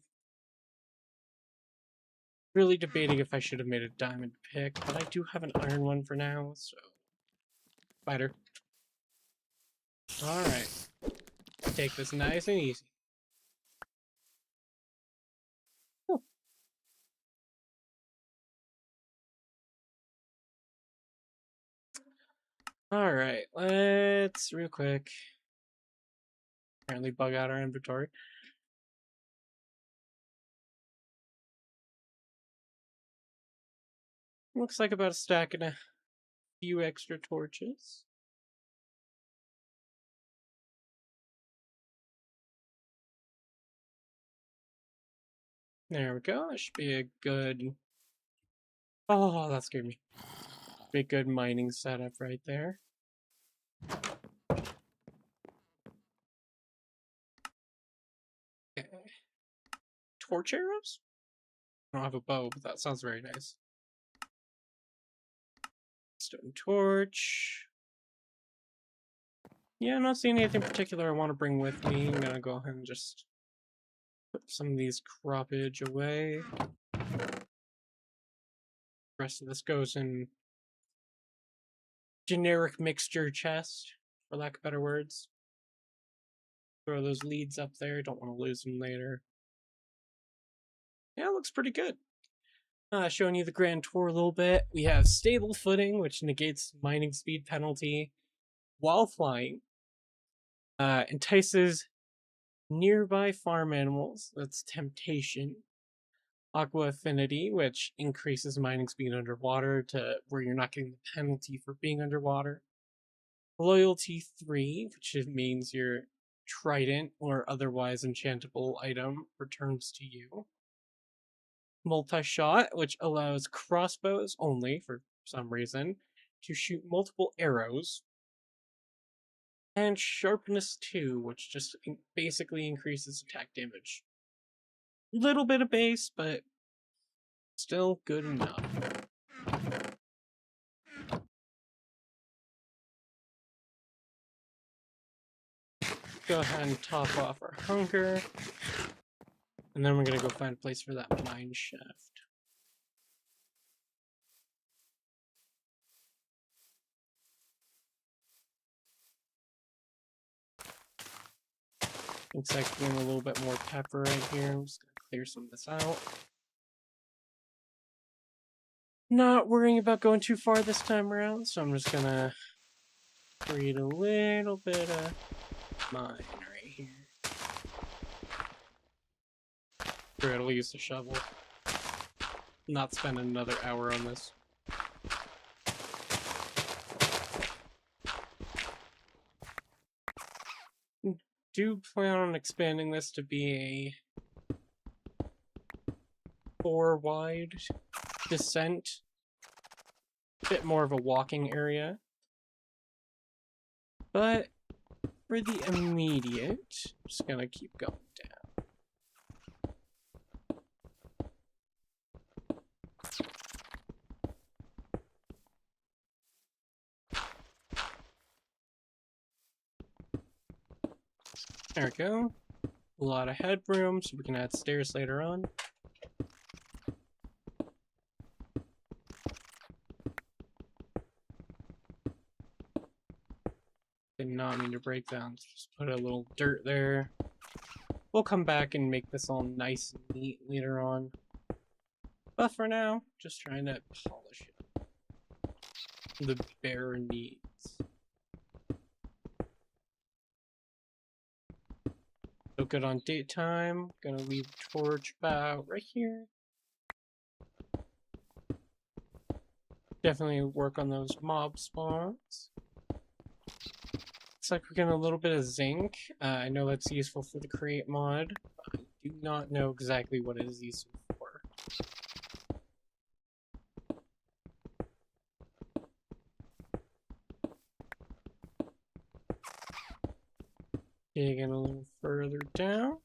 Really debating if I should have made a diamond pick, but I do have an iron one for now, so... Spider. Alright. Take this nice and easy. Whew. Alright, let's real quick. Apparently bug out our inventory. Looks like about a stack and a few extra torches. There we go. That should be a good... Oh, that scared me. Be a good mining setup right there. torch arrows? I don't have a bow, but that sounds very nice. Stone torch. Yeah, I'm not seeing anything particular I want to bring with me. I'm gonna go ahead and just put some of these croppage away. The rest of this goes in generic mixture chest, for lack of better words. Throw those leads up there, don't want to lose them later. Yeah, it looks pretty good. Showing you the grand tour a little bit. We have stable footing, which negates mining speed penalty while flying. Entices nearby farm animals. That's temptation. Aqua affinity, which increases mining speed underwater to where you're not getting the penalty for being underwater. Loyalty 3, which means your trident or otherwise enchantable item returns to you. Multi-shot, which allows crossbows only, for some reason, to shoot multiple arrows. And Sharpness 2, which just basically increases attack damage. Little bit of base, but still good enough. Go ahead and top off our hunger. And then we're gonna go find a place for that mine shaft. Looks like getting a little bit more pepper right here. I'm just gonna clear some of this out. Not worrying about going too far this time around, so I'm just gonna create a little bit of mine right here. Sure, I'll use the shovel. Not spend another hour on this. Do plan on expanding this to be a 4 wide descent. A bit more of a walking area. But for the immediate, I'm just gonna keep going down. There we go. A lot of headroom, so we can add stairs later on. Did not mean to break down. Just put a little dirt there. We'll come back and make this all nice and neat later on. But for now, just trying to polish it. The bare needs. So good on daytime. Gonna leave torch about right here. Definitely work on those mob spawns. Looks like we're getting a little bit of zinc. I know that's useful for the create mod. I do not know exactly what it is useful for. Digging a little further down.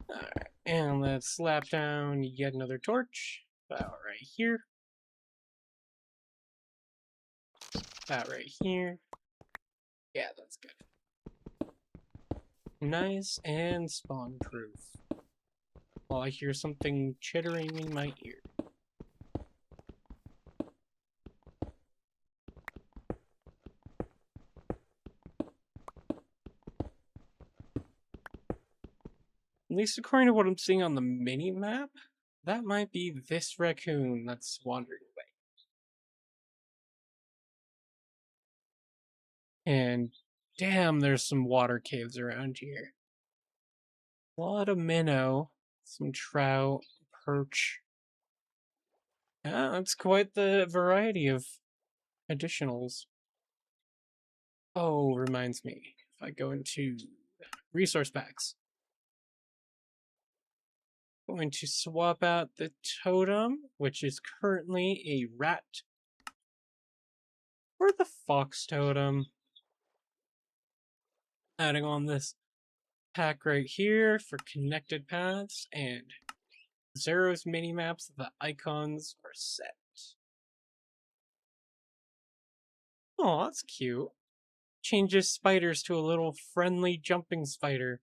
Alright, and let's slap down yet another torch. About right here. About right here. Yeah, that's good. Nice and spawn proof. While I hear something chittering in my ear. At least according to what I'm seeing on the mini-map, that might be this raccoon that's wandering away. And damn, there's some water caves around here. A lot of minnow, some trout, perch. Yeah, that's quite the variety of additionals. Oh, reminds me, if I go into resource packs, going to swap out the totem, which is currently a rat. for the fox totem. Adding on this pack right here for connected paths, and Zero's mini maps. The icons are set. Oh, that's cute. Changes spiders to a little friendly jumping spider.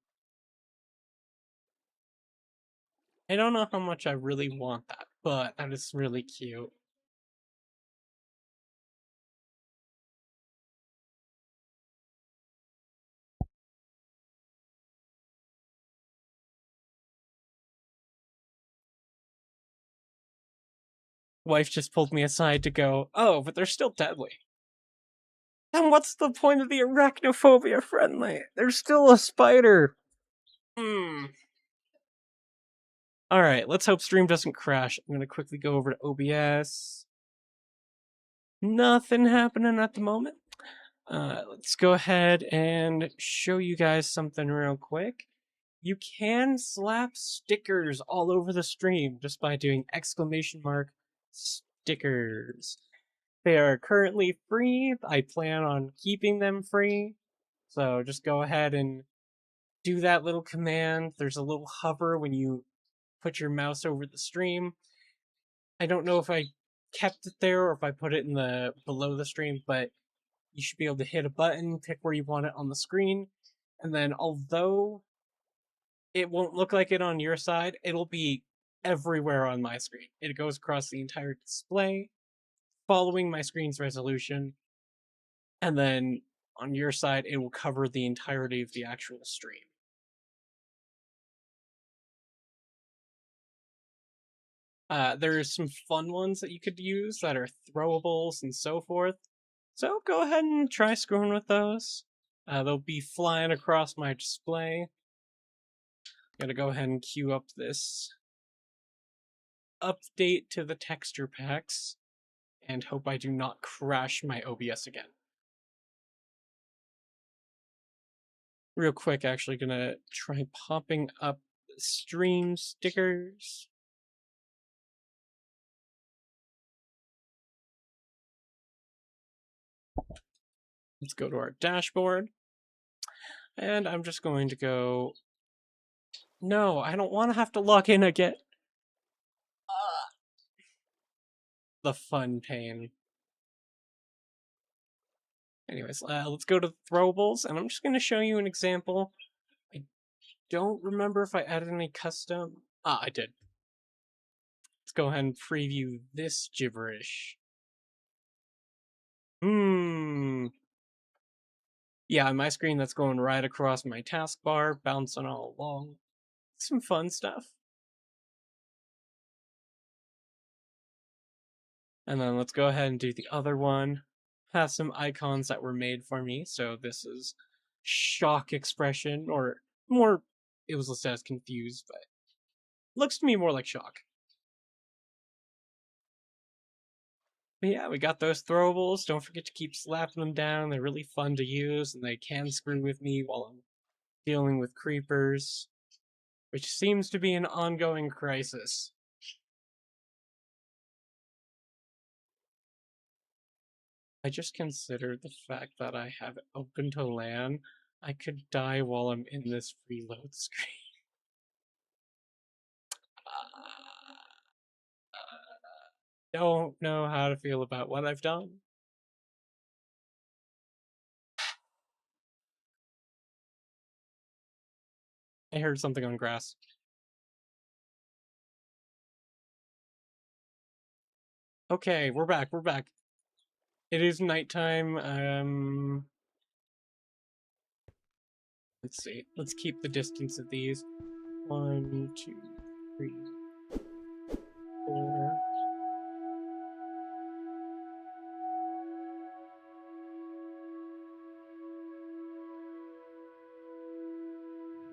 I don't know how much I really want that, but that is really cute. Wife just pulled me aside to go, oh, but they're still deadly. Then what's the point of the arachnophobia friendly? There's still a spider. Alright, let's hope stream doesn't crash. I'm gonna quickly go over to OBS. Nothing happening at the moment. Let's go ahead and show you guys something real quick. You can slap stickers all over the stream just by doing !stickers. They are currently free. I plan on keeping them free. So just go ahead and do that little command. There's a little hover when you put your mouse over the stream. I don't know if I kept it there or if I put it in the below the stream, but you should be able to hit a button, pick where you want it on the screen, and then although it won't look like it on your side, it'll be everywhere on my screen. It goes across the entire display, following my screen's resolution, and then on your side, it will cover the entirety of the actual stream. There's some fun ones that you could use that are throwables and so forth. So go ahead and try screwing with those. They'll be flying across my display. I'm gonna go ahead and queue up this update to the texture packs and hope I do not crash my OBS again. Real quick, actually gonna try popping up stream stickers. Let's go to our dashboard. And I'm just going to go... No, I don't want to have to log in again. The fun pain. Anyways, let's go to throwables, and I'm just going to show you an example. I don't remember if I added any custom... Ah, I did. Let's go ahead and preview this gibberish. Yeah, on my screen that's going right across my taskbar, bouncing all along. Some fun stuff. And then let's go ahead and do the other one. Has some icons that were made for me. So this is shock expression, or more, it was listed as confused, but looks to me more like shock. But yeah, we got those throwables. Don't forget to keep slapping them down. They're really fun to use, and they can screw with me while I'm dealing with creepers, which seems to be an ongoing crisis. I just considered the fact that I have it open to LAN. I could die while I'm in this reload screen. Don't know how to feel about what I've done. I heard something on grass. Okay, we're back, we're back. It is nighttime. Let's see. Let's keep the distance of these. 1, 2, 3, 4.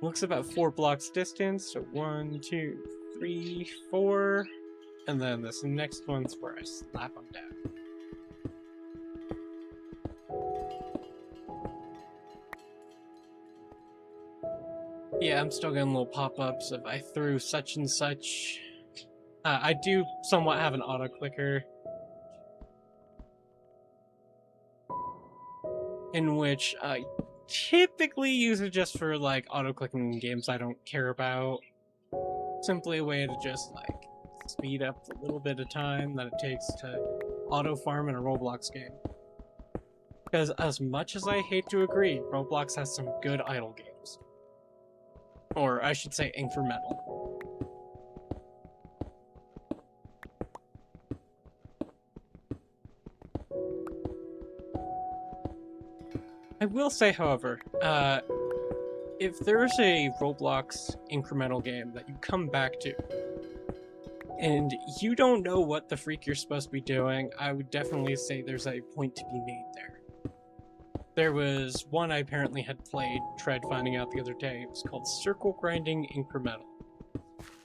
Looks about 4 blocks distance. So 1, 2, 3, 4. And then this next one's where I slap them down. Yeah, I'm still getting little pop-ups if I threw such and such. I do somewhat have an auto-clicker. in which I typically use it just for like auto-clicking in games I don't care about. Simply a way to just like speed up the little bit of time that it takes to auto-farm in a Roblox game. Because as much as I hate to agree, Roblox has some good idle games. Or I should say incremental. I will say, however, if there's a Roblox incremental game that you come back to, and you don't know what the freak you're supposed to be doing, I would definitely say there's a point to be made there. There was one I apparently had tried finding out the other day. It was called Circle Grinding Incremental.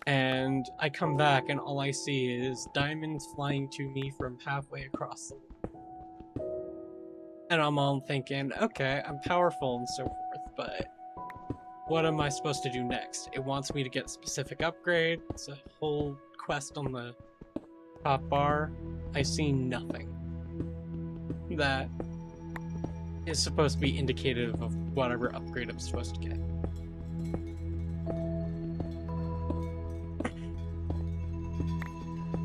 And I come back and all I see is diamonds flying to me from halfway across the world. And I'm all thinking, okay, I'm powerful and so forth, but what am I supposed to do next? It wants me to get a specific upgrade. It's a whole quest on the top bar. I see nothing that is supposed to be indicative of whatever upgrade I'm supposed to get.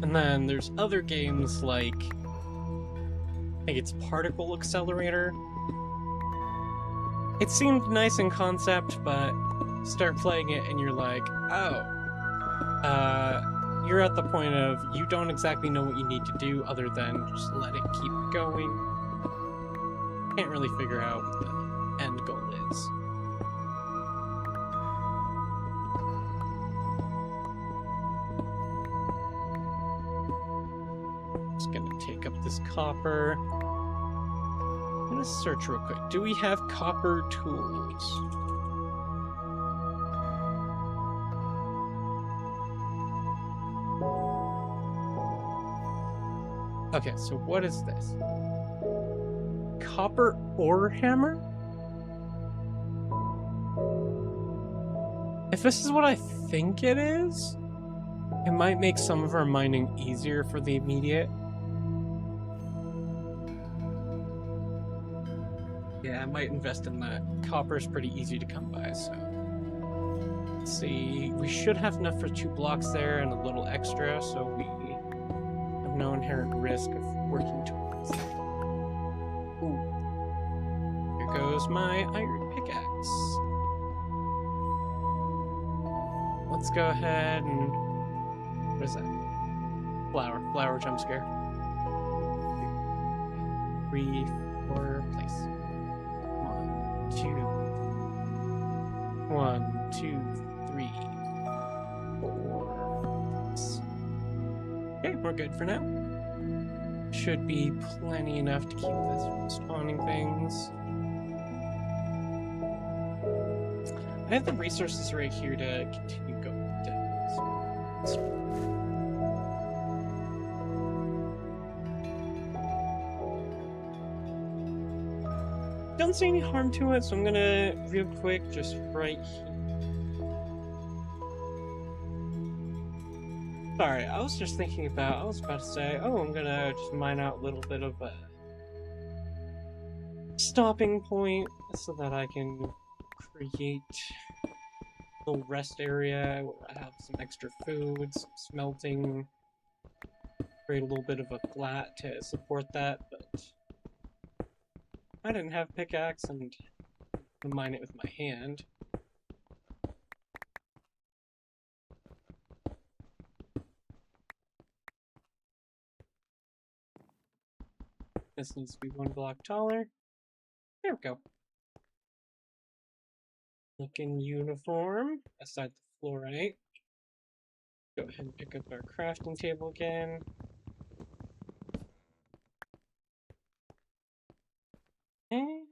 And then there's other games like, I think it's Particle Accelerator. It seemed nice in concept, but start playing it and you're like, oh, you're at the point of you don't exactly know what you need to do other than just let it keep going. Can't really figure out what the end goal is. Just gonna take up this copper. I'm gonna search real quick. Do we have copper tools? Okay, so what is this? Copper ore hammer? If this is what I think it is, it might make some of our mining easier for the immediate. Yeah, I might invest in that. Copper is pretty easy to come by, so. Let's see. We should have enough for 2 blocks there and a little extra, so we have no inherent risk of working towards that. Ooh. Here goes my iron pickaxe. Let's go ahead and... What is that? Flower jump scare. 3, 4, place. 1, 2, 3, 4. Okay, we're good for now. Should be plenty enough to keep this from spawning things. I have the resources right here to continue going down. So don't see any harm to it, so I'm gonna real quick just right here. Sorry, I was just thinking about, I was about to say, oh, I'm gonna just mine out a little bit of a stopping point so that I can create a little rest area where I have some extra food, some smelting, create a little bit of a flat to support that, but I didn't have pickaxe and mine it with my hand. This needs to be 1 block taller. There we go. Looking uniform, aside the fluorite. Go ahead and pick up our crafting table again. And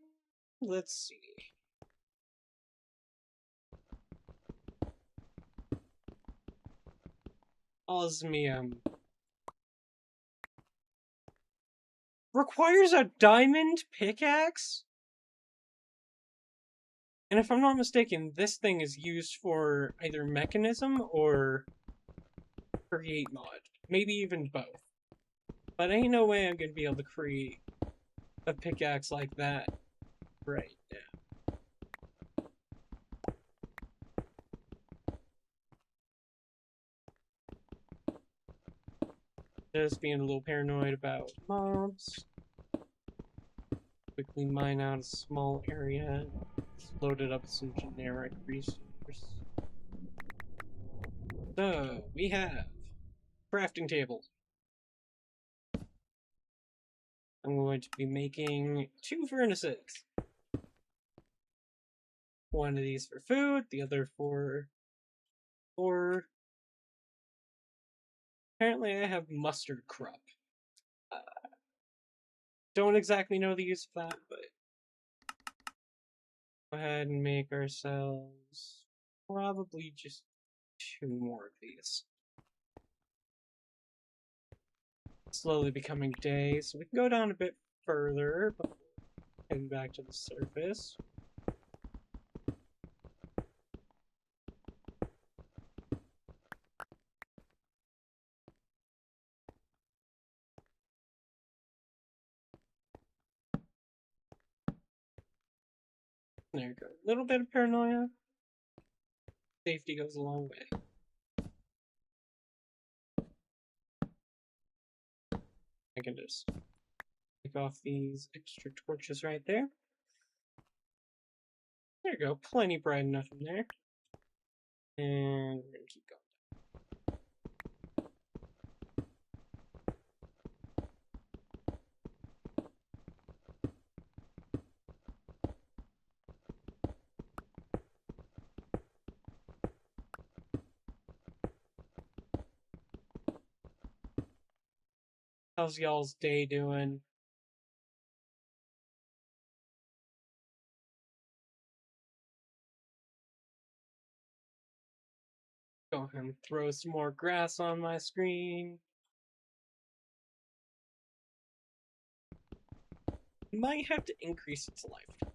let's see. Osmium. Requires a diamond pickaxe? And if I'm not mistaken, this thing is used for either mechanism or create mod. Maybe even both. But ain't no way I'm gonna be able to create a pickaxe like that right now. Just being a little paranoid about mobs. Quickly mine out a small area. Load it up with some generic resource. So, we have crafting table. I'm going to be making 2 furnaces. One of these for food, the other for... Apparently I have mustard crop. Don't exactly know the use of that, but... Go ahead and make ourselves probably just 2 more of these. Slowly becoming day, so we can go down a bit further before heading back to the surface. There you go. A little bit of paranoia. Safety goes a long way. I can just take off these extra torches right there. There you go. Plenty bright enough in there. And we're gonna keep going. How's y'all's day doing? Go ahead and throw some more grass on my screen. Might have to increase its life.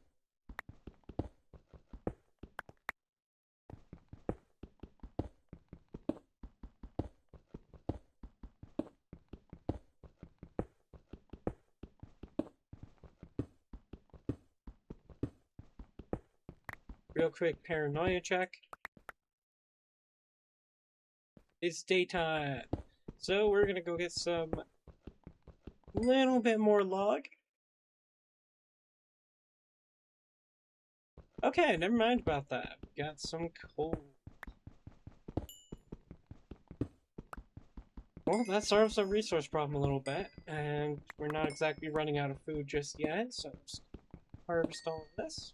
Real quick paranoia check. It's daytime. So we're gonna go get some little bit more log. Okay, never mind about that. Got some coal. Well, that solves our resource problem a little bit, and we're not exactly running out of food just yet, so just harvest all of this.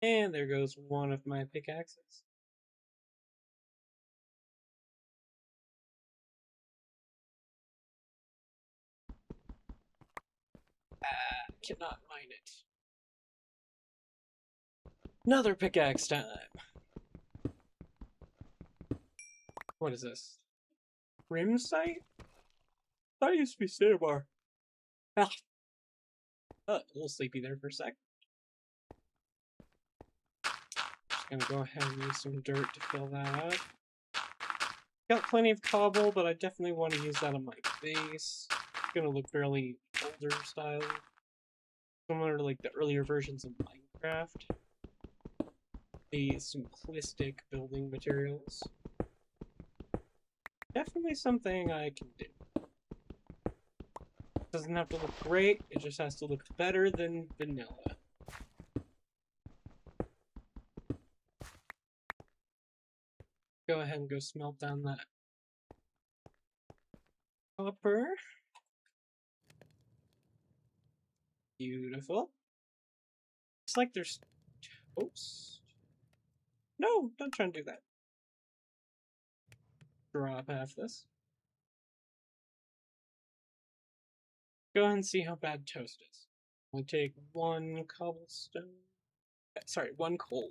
And there goes one of my pickaxes. Cannot mine it. Another pickaxe time. What is this? Rim site? That used to be Cinnabar. Ah. A little sleepy there for a sec. Just gonna go ahead and use some dirt to fill that up. Got plenty of cobble, but I definitely want to use that on my base. It's gonna look fairly older style. Similar to like the earlier versions of Minecraft. The simplistic building materials. Definitely something I can do. Doesn't have to look great, it just has to look better than vanilla. Go ahead and go smelt down that copper. Beautiful. Looks like there's toast. No, don't try and do that. Drop half this. Go ahead and see how bad toast is. I'll take 1 cobblestone. Sorry, 1 coal.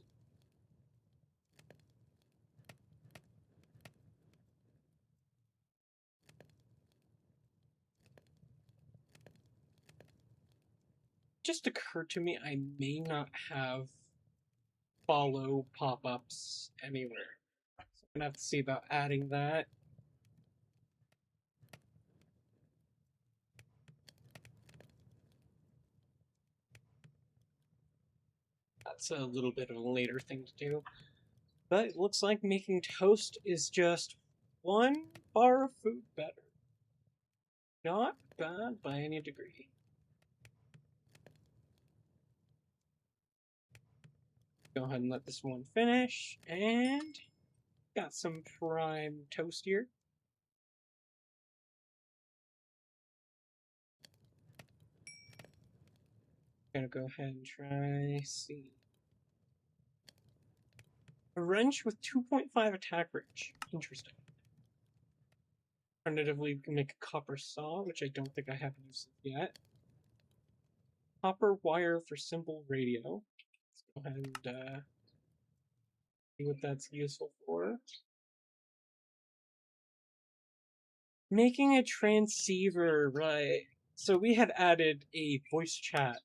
just occurred to me I may not have follow pop-ups anywhere. So I'm gonna have to see about adding that. That's a little bit of a later thing to do. But it looks like making toast is just one bar of food better. Not bad by any degree. Go ahead and let this one finish, and got some prime toast here. Gonna go ahead and try, see. A wrench with 2.5 attack range. Interesting. Alternatively, we can make a copper saw, which I don't think I have used yet. Copper wire for simple radio. Let's go ahead and see what that's useful for. Making a transceiver, right. So we had added a voice chat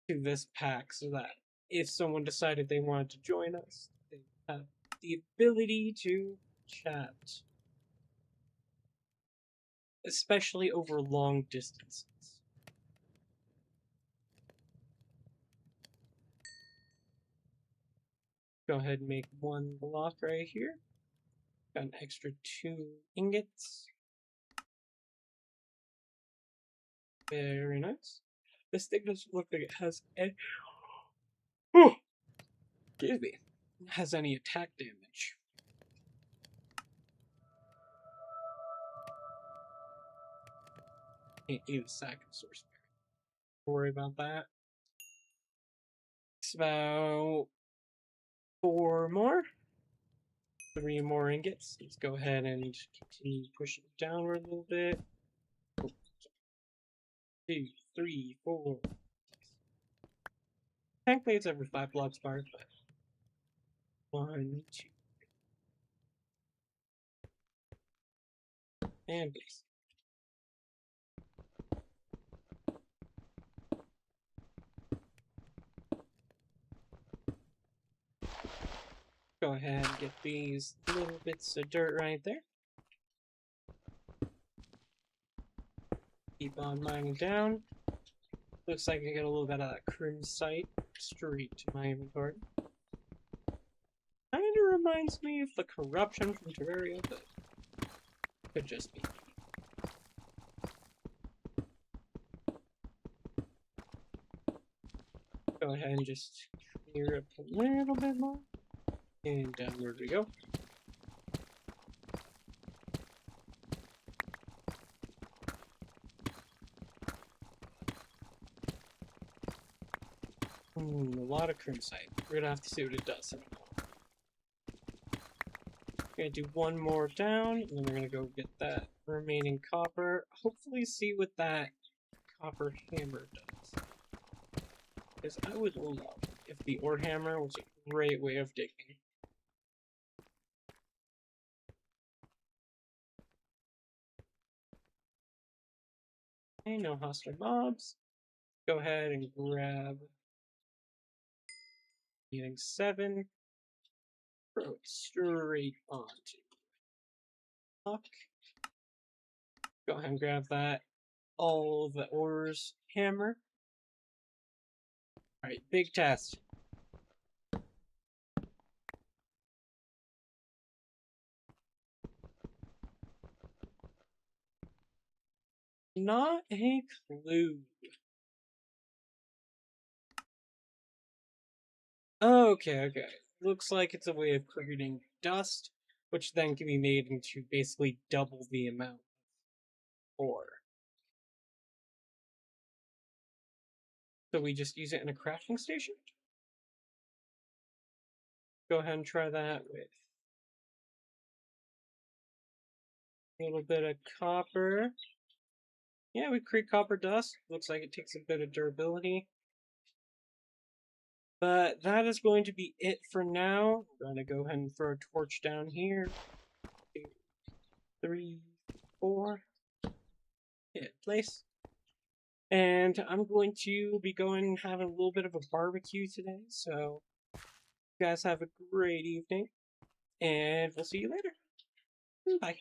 to this pack so that if someone decided they wanted to join us, they have the ability to chat. Especially over long distances. Go ahead and make one block right here. Got an extra 2 ingots. Very nice. This thing doesn't look like it has any. Oh, excuse me. Has any attack damage. Can't use a second source. Don't worry about that. It's about 4 more. 3 more ingots. Let's go ahead and continue pushing it downward a little bit. 2, 3, 4. Technically, it's every 5 blocks bar, but 1, 2, and base. Go ahead and get these little bits of dirt right there. Keep on mining down. Looks like I got a little bit of that crimsite straight to my inventory. Kinda reminds me of the corruption from Terraria, but could just be. Go ahead and just clear up a little bit more. And downward we go. A lot of crimsite. We're gonna have to see what it does. Gonna do one more down, and then we're gonna go get that remaining copper. Hopefully see what that copper hammer does. Because I would love if the ore hammer was a great way of digging. Okay, no hostile mobs. Go ahead and grab getting 7. Throw it straight onto block. Go ahead and grab that. All the ores hammer. Alright, big test. Not a clue. Okay. Looks like it's a way of creating dust, which then can be made into basically double the amount of ore. So we just use it in a crafting station? Go ahead and try that with a little bit of copper. Yeah, we create copper dust. Looks like it takes a bit of durability. But that is going to be it for now. I'm gonna go ahead and throw a torch down here. 2, 3, 4. Hit place. And I'm going to be going and having a little bit of a barbecue today. So, you guys have a great evening, and we'll see you later. Bye.